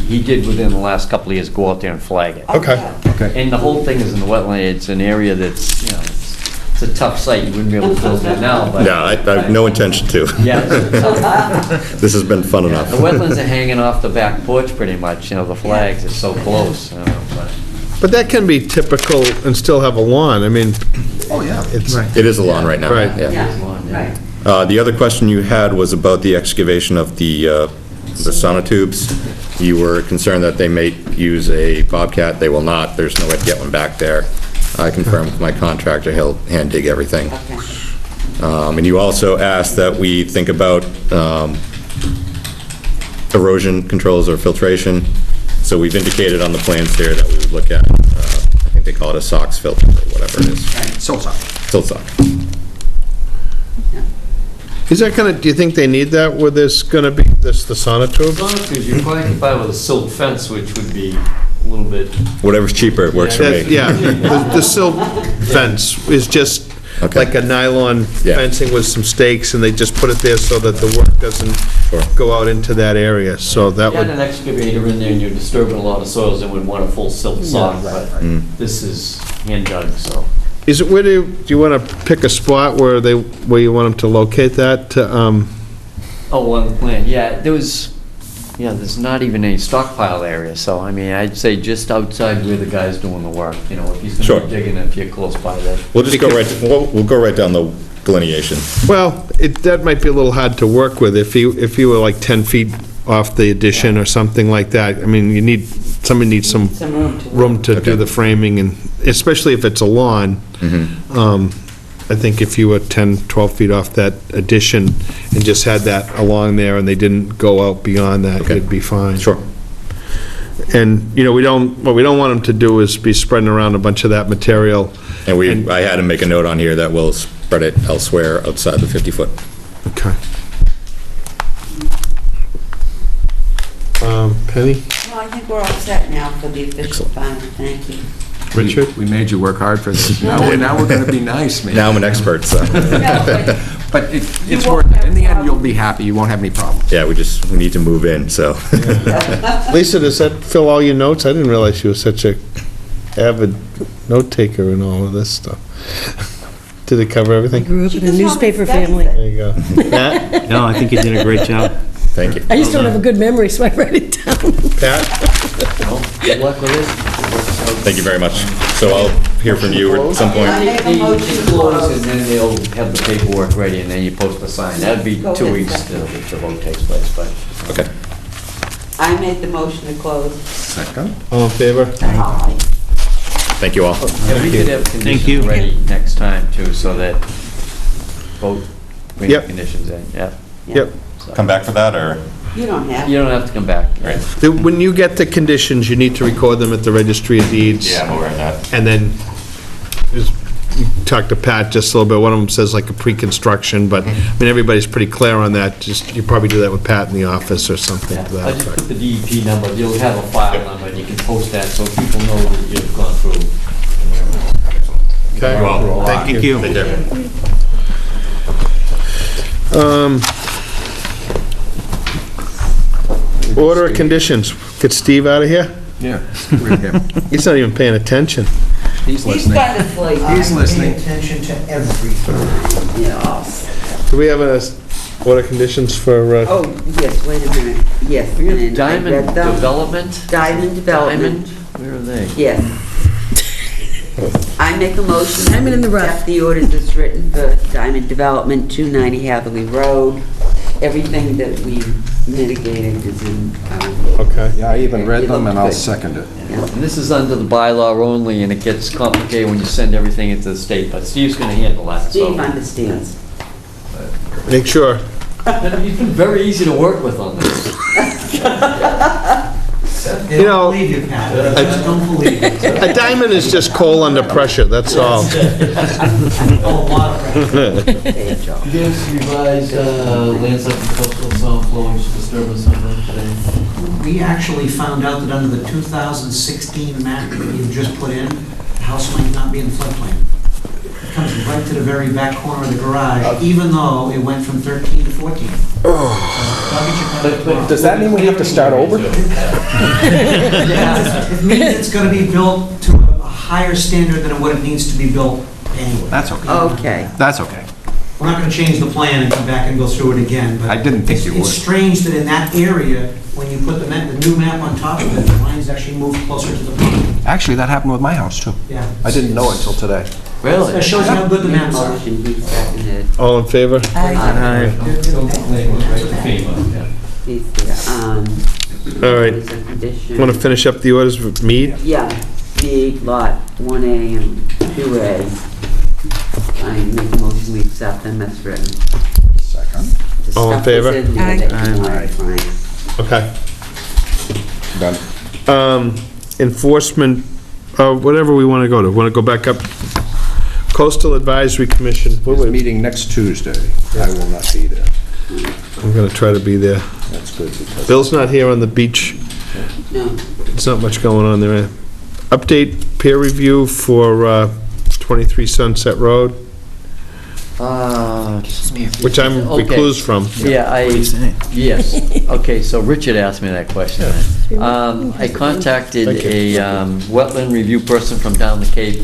he did within the last couple of years go out there and flag it. Okay. And the whole thing is in the wetland. It's an area that's, it's a tough site. You wouldn't be able to build it now, but. No, I have no intention to. Yeah. This has been fun enough. The wetlands are hanging off the back porch pretty much, the flags are so close. But that can be typical and still have a lawn. I mean. Oh, yeah. It is a lawn right now. Right. Yeah, right. The other question you had was about the excavation of the sonotubes. You were concerned that they may use a bobcat. They will not. There's no way to get one back there. I confirmed with my contractor, he'll hand dig everything. Okay. And you also asked that we think about erosion controls or filtration. So we've indicated on the plans here that we would look at, I think they call it a SOx filter or whatever it is. Silt sock. Silt sock. Is that do you think they need that where there's gonna be the sonotube? Sonotubes, you probably could buy with a silt fence, which would be a little bit. Whatever's cheaper, it works for me. Yeah, the silt fence is just like a nylon fencing with some stakes, and they just put it there so that the work doesn't go out into that area, so that If you would. had an excavator in there and you're disturbing a lot of soils, it would want a full silt sock, but this is hand dug, so. Is it, do you want to pick a spot where you want them to locate that? Oh, on the plan, there's not even any stockpile area, so, I'd say just outside where the guy's doing the work, if he's gonna be digging, if you're close by that. We'll just go we'll go right down the delineation. Well, that might be a little hard to work with if you were like 10 feet off the addition or something like that. Somebody needs some room to do the framing, and especially if it's a lawn. I think if you were 10, 12 feet off that addition and just had that along there and they didn't go out beyond that, it'd be fine. Sure. And, what we don't want them to do is be spreading around a bunch of that material. And I had to make a note on here that we'll spread it elsewhere outside the 50-foot. Okay. Penny? No, I think we're all set now for the official final. Thank you. Richard? We made you work hard for this. Now we're going to be nice, man. Now I'm an expert, so. But it's worth it. In the end, you'll be happy. You won't have any problems. Yeah, we need to move in, so. Lisa, does that fill all your notes? I didn't realize you were such a avid note taker in all of this stuff. Did it cover everything? Grew up in a newspaper family. There you go. Pat? No, I think you did a great job. Thank you. I just don't have a good memory, so I write it down. Pat? Good luck with it. Thank you very much. So I'll hear from you at some point. You close, and then they'll have the paperwork ready, and then you post the sign. That'd be 2 weeks till the vote takes place, but. Okay. I made the motion to close. Second. All in favor? Aye. Thank you all. Yeah, we could have conditions ready next time, too, so that both bring the conditions in, Yep. Come back for that, or? You don't have. You don't have to come back. Right. When you get the conditions, you need to record them at the Registry of Deeds. Yeah, I'm aware of that. And then, talk to Pat just a little bit, one of them says like a pre-construction, but, everybody's pretty clear on that, you probably do that with Pat in the office or something to I that just effect. put the DEP number, you'll have a file number, and you can post that so people know that you've gone through. Okay, thank you. Take care. Order of conditions, get Steve out of here? Yeah. We're here. He's not even paying attention. He's listening. Kind of like. He's listening. Attention to everything. Yes. Do we have an order of conditions for, Oh, yes, wait a minute. Yes. We have and I Diamond read them. Development? Diamond Development. Where are they? Yes. I make a motion. Diamond in the rough. Accept the orders as written for Diamond Development, 290 Hatherley Road. everything that we mitigated is in our... Okay. Yeah, I even read It them, and I'll looked good. second it. And this is under the bylaw only, and it gets complicated when you send everything into the state, but Steve's gonna handle that, so. Steve understands. Make sure. You've been very easy to work with on this. You know, a diamond is just coal under pressure, that's all. You guys revised lands up and coastal zone flowing disturbance something today? We actually found out that under the 2016 map that you just put in, the house might not be in the floodplain. It comes right to the very back corner of the garage, even though it went from 13 to 14. Does that mean we have to start over? It means it's going to be built to a higher standard than what it needs to be built anyway. That's okay. Okay. That's okay. We're not going to change the plan and come back and go through it again, but... I didn't think you would. It's strange that in that area, when you put the new map on top of it, the lines actually move closer to the pond. Actually, that happened with my house, too. Yeah. I didn't know it until today. Really? That shows you how good the maps are. Motion, he seconded. All in favor? All right. There's a condition. Want to finish up the orders with Mead? Yeah, Mead, lot 1A and 2A. I make a motion we accept them as written. Second. The All in stuff favor? was in there that you wanted, Frank. Okay. Enforcement, whatever we want to go to. Want to go back up? Coastal Advisory Commission. It's meeting next Tuesday. I will not be there. I'm going to try to be there. That's good, because... Bill's not here on the beach. No. There's not much going on there. Update peer review for 23 Sunset Road, which I'm Okay. reclused from. Yeah, yes. Okay, so Richard asked me that question. I contacted a wetland review person from down the Cape,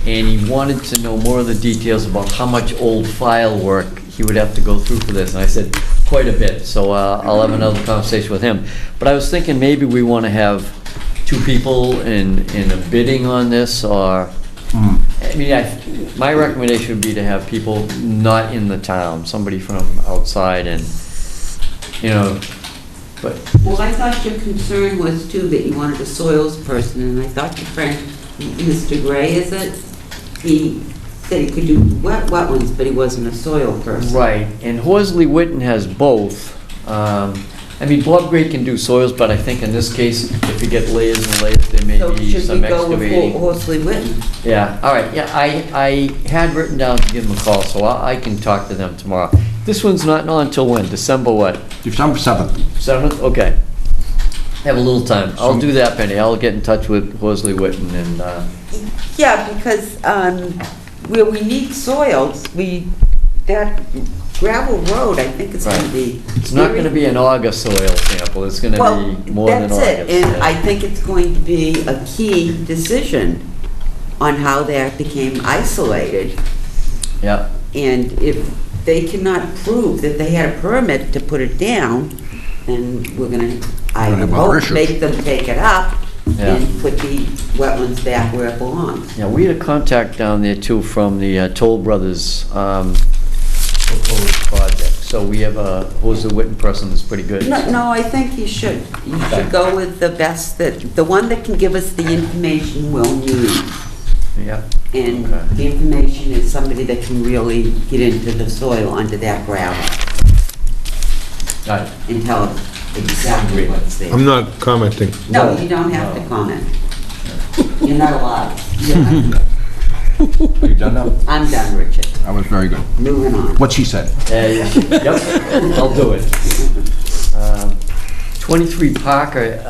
and he wanted to know more of the details about how much old file work he would have to go through for this. And I said, quite a bit, so I'll have another conversation with him. But I was thinking maybe we want to have two people in a bidding on this, or... I mean, my recommendation would be to have people not in the town, somebody from outside and, you know, but... Well, I thought your concern was too that you wanted a soils person, and I thought your friend, Mr. Gray, is it? He said he could do wetlands, but he wasn't a soil person. Right, and Horsley Witten has both. I mean, Bob Gray can do soils, but I think in this case, if you get layers and layers, there may be some excavating. So should we go with Horsley Witten? Yeah, all right, yeah, I had written down to give them a call, so I can talk to them tomorrow. This one's not on until when? December what? December 7th. 7th? Okay. Have a little time. I'll do that, Penny. I'll get in touch with Horsley Witten and, Yeah, because where we need soils, that gravel road, I think it's going to be... it's not going to be an August soil sample, it's going to be more than August. That's it, and yeah. I think it's going to be a key decision on how that became isolated. Yeah. And if they cannot prove that they had a permit to put it down, then we're going to, I would hope, make them take it up and put the wetlands back where it belongs. Yeah, we had a contact down there too from the Toll Brothers proposed project. So we have a Horsley Witten person that's pretty good. No, I think you should. You should go with the best, the one that can give us the information we'll need. Yeah. And the information is somebody that can really get into the soil under that gravel. Got it. And tell us exactly what's there. I'm not commenting. No, you don't have to comment. You're not allowed. You're not- Are you done now? I'm done, Richard. That was very good. Moving on. What she said. Yep, I'll do it. 23 Parker,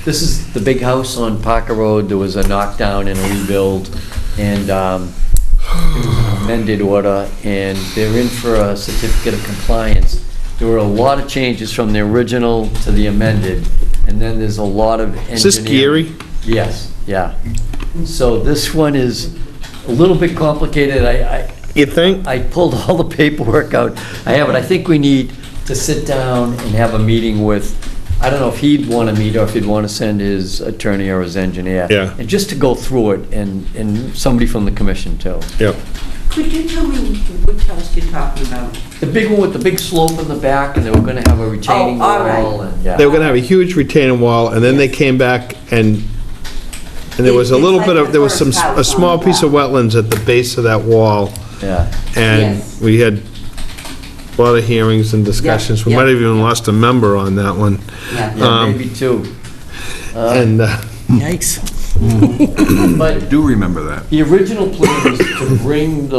this is the big house on Parker Road. There was a knockdown and a rebuild, and it was an amended order, and they're in for a certificate of compliance. There were a lot of changes from the original to the amended, and then there's a lot of engineering. Is this Geary? Yes, yeah. So this one is a little bit complicated. You think? I pulled all the paperwork out. I have it. I think we need to sit down and have a meeting with, I don't know if he'd want to meet or if he'd want to send his attorney or his engineer. Yeah. And just to go through it, and somebody from the commission too. Yep. Could you tell me which house you're talking about? The big one with the big slope in the back, and they were gonna have a retaining Oh, all right. wall, and, yeah. They were gonna have a huge retaining wall, and then they came back and there was a It's little like bit the of, there was some, first house a small on piece of that. wetlands at the base of that wall. Yeah. And Yes. we had a lot of hearings and discussions. We yeah. might have even lost a member on that one. Yeah. Yeah, maybe two. And, Yikes. But I do remember that. the original plan was to bring the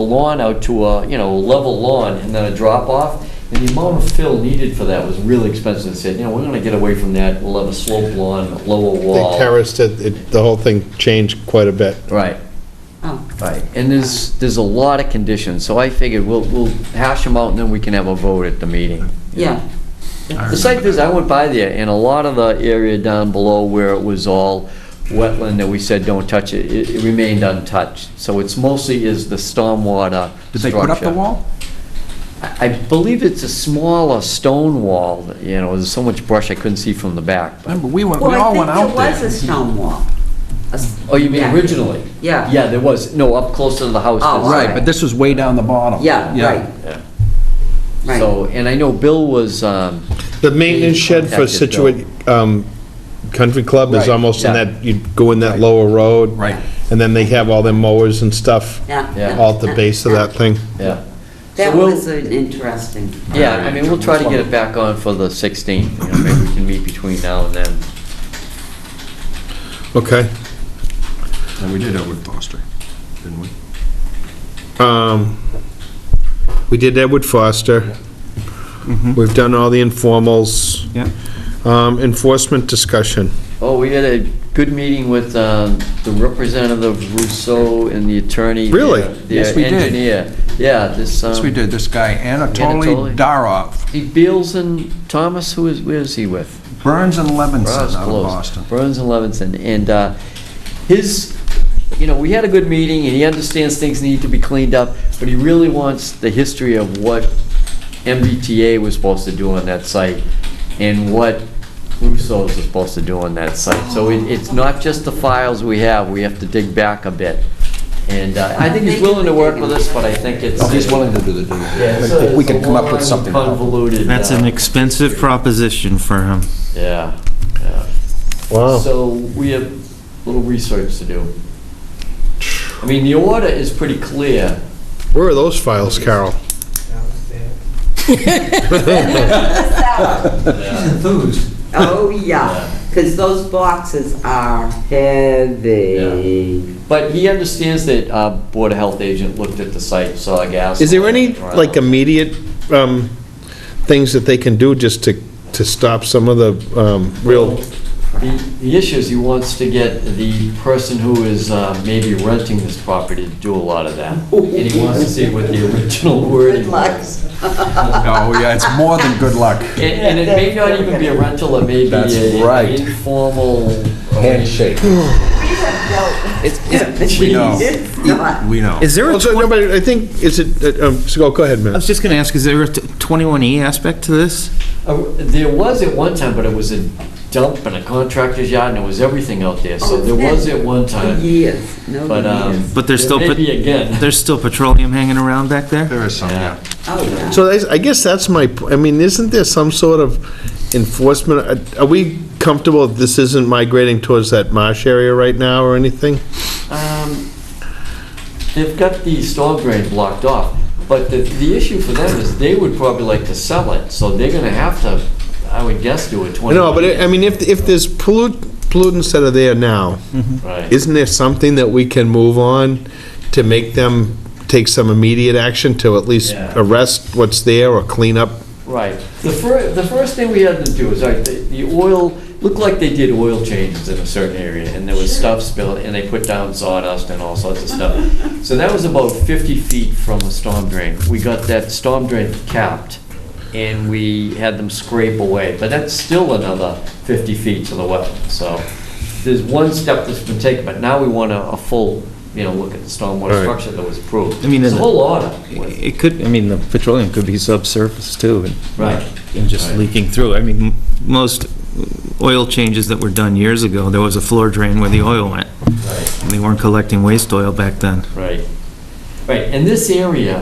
lawn out to a, level lawn and then a drop off. And the amount of fill needed for that was really expensive. They said, we're gonna get away from that. We'll have a slope lawn, a lower they wall. terraced it, the whole thing changed quite a bit. Right. Oh. Right, and there's a lot of conditions, so I figured we'll hash them out and then we can have a vote at the meeting. Yeah. The site visit, I went by there, and a lot of the area down below where it was all wetland that we said don't touch it, it remained untouched. So it's mostly is the stormwater Did they put up the structure. wall? I believe it's a smaller stone wall, there's so much brush I couldn't see from the back. Remember, we all went Well, I out think there was there. a stone wall. Oh, you mean Yeah. originally? Yeah. Yeah, there was, no, up closer to the house. Oh, there's- Right, but this was way down the bottom. Yeah, right. Yeah. Right. So, and I know Bill was, The maintenance shed for Contacted Scituate Country Club is Right, almost in yeah. that, you go in that lower road. Right. And then they have all their mowers and stuff Yeah. Yeah. all at the base of that thing. yeah. That So we'll- was an interesting. Yeah, I mean, we'll try to get it back on for the 16th, maybe we can meet between now and then. Okay. And we did Elwood Foster, didn't we? We did Edward Foster. We've done all the informals. Yeah. Enforcement discussion. Oh, we had a good meeting with the representative Rousseau and the attorney. Really? Yes, we did. Engineer. Yeah, this. Yes, we did. This guy, Anatoly. Anatoly Darov, He Beals and Thomas, where is he with? Burns and Levinson Ross out of close. Boston. Burns and Levinson, and his, we had a good meeting, and he understands things need to be cleaned up, but he really wants the history of what MBTA was supposed to do on that site, and what Russo's is supposed to do on that site. So it's not just the files we have to dig back a bit. And I think he's willing to work with us, but I think it's... Oh, he's willing to do the deal. Yeah, I think we can come up with something. convoluted. That's an expensive proposition for him. Yeah. Wow. So we have a little research to do. I mean, the order is pretty clear. Where are those files, Carol? He's enthused. Oh, yeah, because those boxes are heavy. But he understands that Board of Health agent looked at the site, saw a gas. Is there any, line. like, immediate things that they can do just to stop some of the real... The issue is he wants to get the person who is maybe renting this property to do a lot of that. And he wants to see what the original wording Good luck. was. Oh, yeah, it's more than good luck. And it may not even be a rental, it may be That's a right. informal... Handshake. We know. It's not. We know. Is there a, Well, so, no, but I think, is it, so go ahead, I man. was just gonna ask, is there a 21E aspect to this? There was at one time, but it was a dump and a contractor's yard, and it was everything out there. So Oh, there was at one For time. years, no But, years. But there's still, There may be again. there's still petroleum hanging around back there? There is some, yeah. Oh, yeah. So I guess that's I mean, isn't there some sort of enforcement? Are we comfortable that this isn't migrating towards that marsh area right now or anything? They've got the storm drain blocked off, but the issue for them is they would probably like to sell it, so they're gonna have to, I would guess, do a 20. No, but I mean, if there's pollutants that are there now, Right. isn't there something that we can move on to make them take some immediate action to at least Yeah. arrest what's there or clean up? Right. The first thing we had to do is, all right, the oil, looked like they did oil changes in a certain area, and there was stuff spilled, and they put down sawdust and all sorts of stuff. So that was about 50 feet from the storm drain. We got that storm drain capped, and we had them scrape away, but that's still another 50 feet to the well. So there's one step that's been taken, but now we want a full, look at the stormwater Right. structure that was approved. I mean, It's a whole order. It could, I mean, the petroleum could be subsurface too, and Right. and just Right. leaking through. I mean, most oil changes that were done years ago, there was a floor drain where the oil went. Right. And they weren't collecting waste oil back then. Right. Right, and this area,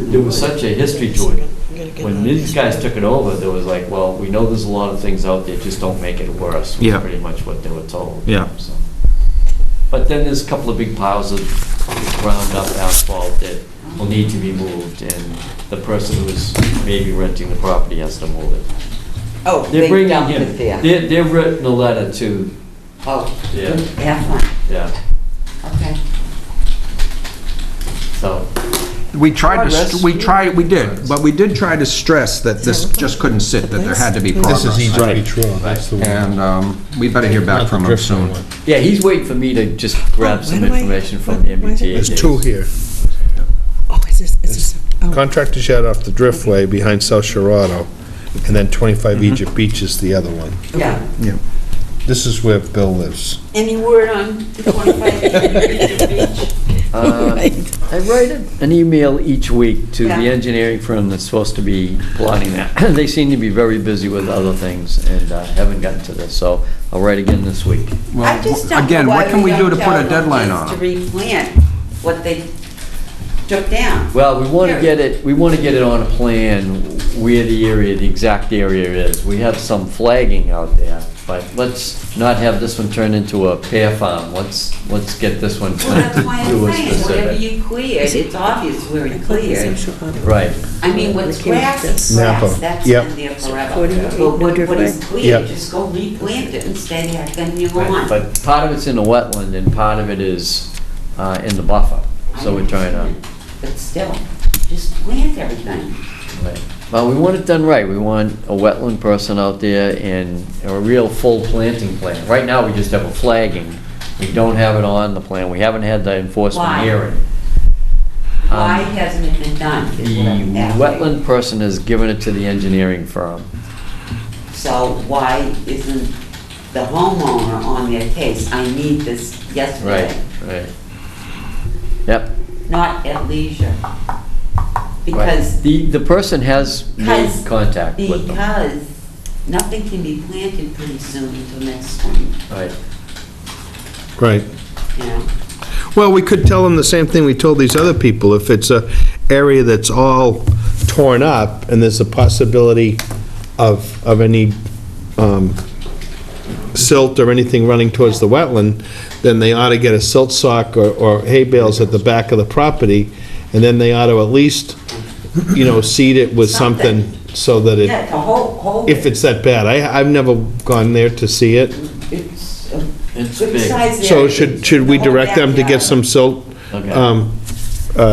there was such a history to it. When these guys took it over, there was like, well, we know there's a lot of things out there, just don't make it worse, was Yeah. pretty much what they were told. Yeah. So. But then there's a couple of big piles of ground up asphalt that will need to be moved, and the person who's maybe renting the property has to move it. Oh, They're they bringing dumped him, it there. they've written a letter to, Oh, Yeah. excellent, yeah, okay. so. We tried Progress. we did, but we did try to stress that this just couldn't sit, that there had to be progress. This is East Beach Road, that's the one. And we better hear back from him soon. Yeah, he's waiting for me to just grab some information from the MBTA. There's two here. Oh, is this, oh. Contractor shed off the Driftway behind South Shore Auto, and then 25 Egypt Beach is the other one. Yeah. This is where Bill lives. Any word on the 25 Egypt Beach? I write an email each week to the Yeah. engineering firm that's supposed to be plotting that. They seem to be very busy with other things and haven't gotten to this, so I'll write again this week. I just don't Again, know what why can we do don't to put tell a them deadline just on to replant what they took down. Well, we want to get it on a plan where the area, the exact area is. We have some flagging out there, but let's not have this one turn into a pear farm. Let's get this one Well, that's why to a I'm saying, whatever specific. you cleared, it's obvious where it cleared. Right. I mean, what's grass is Napa. grass, that's Yep. been there forever. 48 But what is Yep. cleared, just go replant it and stay there, then you go Right, on. but part of it's in the wetland and part of it is in the buffer, so we're trying to. But still, just plant everything. Right. Well, we want it done right. We want a wetland person out there and a real full planting plan. Right now, we just have a flagging. We don't have it on the plan. We haven't had the enforcement Why? hearing. Why hasn't it been done? is The what I'm asking. wetland person has given it to the engineering firm. So why isn't the homeowner on their case? I need this yesterday. Right. Yep. Not at leisure. Right. Because, The person has made Because- contact with them. because nothing can be planted pretty soon until next spring, Right. Right. you know? Well, we could tell them the same thing we told these other people. If it's a area that's all torn up and there's a possibility of any silt or anything running towards the wetland, then they ought to get a silt sock or hay bales at the back of the property, and then they ought to at least, seed it with something so that Yeah, it, to hold if it. it's that bad. I've never gone there to see it. It's It's good big. size So area. should we The whole direct them to get backyard. some silt? Okay. uh,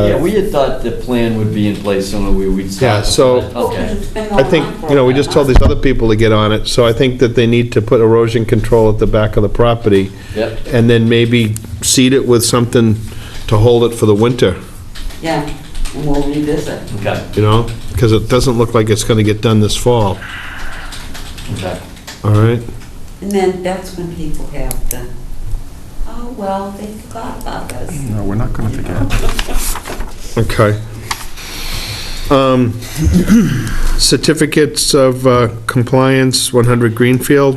Yeah, we had thought the plan would be in place sooner, we'd Yeah, start. so- Okay. It's been I going think, on for a we while. just told these other people to get on it, so I think that they need to put erosion control at the back of the property, Yep. and then maybe seed it with something to hold it for the winter, Yeah, and we'll revisit. Okay. Because it doesn't look like it's gonna get done this fall, Okay. all right? And then that's when people have the, oh, well, they forgot about us. No, we're not going to forget. Okay. Certificates of compliance, 100 Greenfield.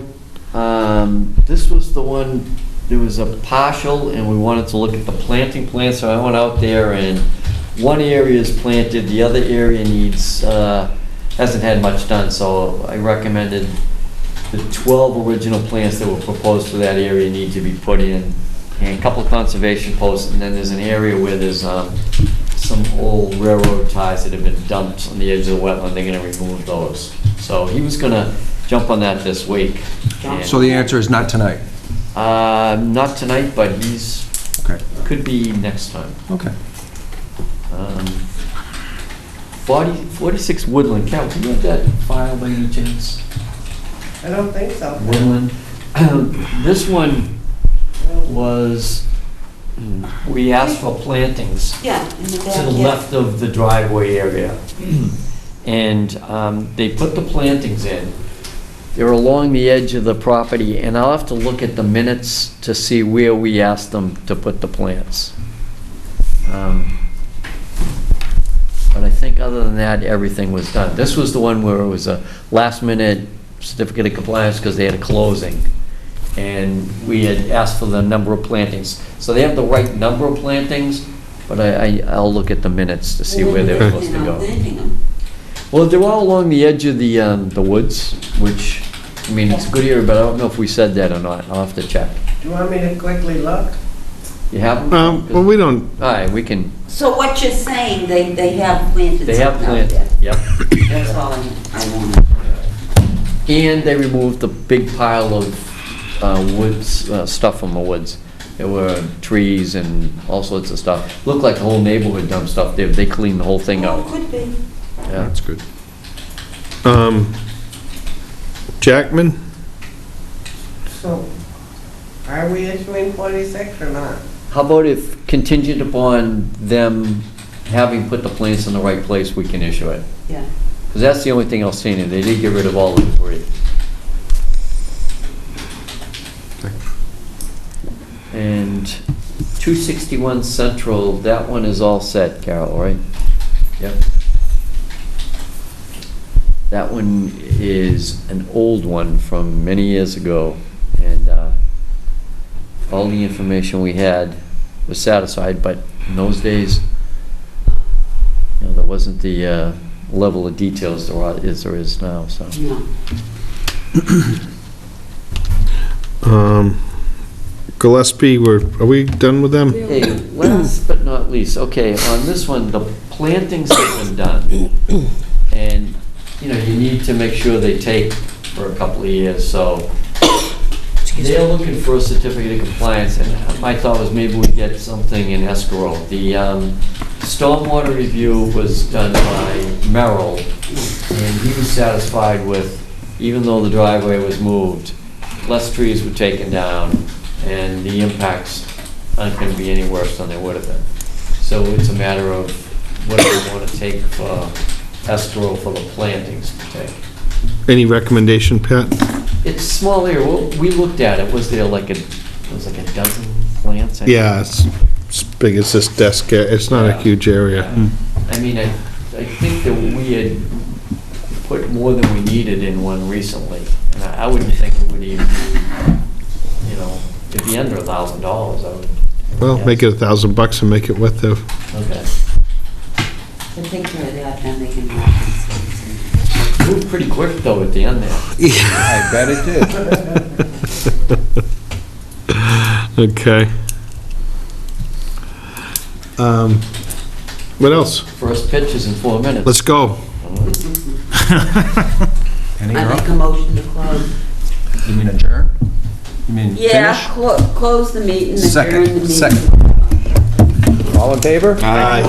This was the one, there was a partial, and we wanted to look at the planting plan, so I went out there, and one area is planted, the other area needs, hasn't had much done, so I recommended the 12 original plants that were proposed for that area need to be put in, and a couple of conservation posts, and then there's an area where there's some old railroad ties that have been dumped on the edge of the wetland. They're gonna remove those. So he was gonna jump on that this week. and- So the answer is not tonight? Not tonight, but he's, Okay. could be next time. Okay. 46 Woodland, Cal, can you have that file by any chance? I don't think so. Woodland. This one was, we asked for plantings Yeah, in the to the backyard. left of the driveway area. And they put the plantings in. They're along the edge of the property, and I'll have to look at the minutes to see where we asked them to put the plants. But I think other than that, everything was done. This was the one where it was a last-minute certificate of compliance because they had a closing. And we had asked for the number of plantings. So they have the right number of plantings, but I'll look at the minutes to see where they're supposed to go. Thanking them. Well, they're all along the edge of the woods, which, I mean, it's a good area, but I don't know if we said that or not. I'll have to check. Do you want me to quickly look? You have them? Well, we don't, All right, we can, So what you're saying, they have planted they have something out planted, there? yep. That's all I wanted. And they removed the big pile of woods, stuff from the woods. There were trees and all sorts of stuff. Looked like the whole neighborhood dumped stuff there. They cleaned the whole thing Oh, out. could be. Yeah. that's good. Jackman? So, are we issuing 46 or not? How about if contingent upon them having put the plants in the right place, we can issue it? Yeah. Because that's the only thing I'll say in it. They did get rid of all the debris. And 261 Central, that one is all set, Carol, right? Yep. That one is an old one from many years ago, and all the information we had was satisfied, but in those days, you know, there wasn't the level of details there is now, so. No. Gillespie, are we done with them? Hey, last but not least, okay, on this one, the plantings have been done. And, you know, you need to make sure they take for a couple of years, so they're looking for a certificate of compliance, and my thought was maybe we get something in escrow. The stormwater review was done by Merrill, and he was satisfied with, even though the driveway was moved, less trees were taken down, and the impacts aren't going to be any worse than they would have been. So it's a matter of what do we want to take for escrow for the plantings to take. Any recommendation, Pat? It's small area. Well, we looked at it. Was there like it was like a dozen plants? I think? Yeah, it's as big as this desk. It's not a huge area. I mean, I think that we had put more than we needed in one recently, and I wouldn't think it would even, you know, it'd be under $1,000. I would. Well, make it $1,000 and make it worth it. Okay. So take care of that, then they can walk and Moved pretty quick though at the end there. I bet it did. Okay. What else? First pitch is in 4 minutes. Let's go. I make a motion to close. You mean adjourn? You mean finish? Yeah, close the meeting, adjourn the meeting. Second. All in favor? Aye.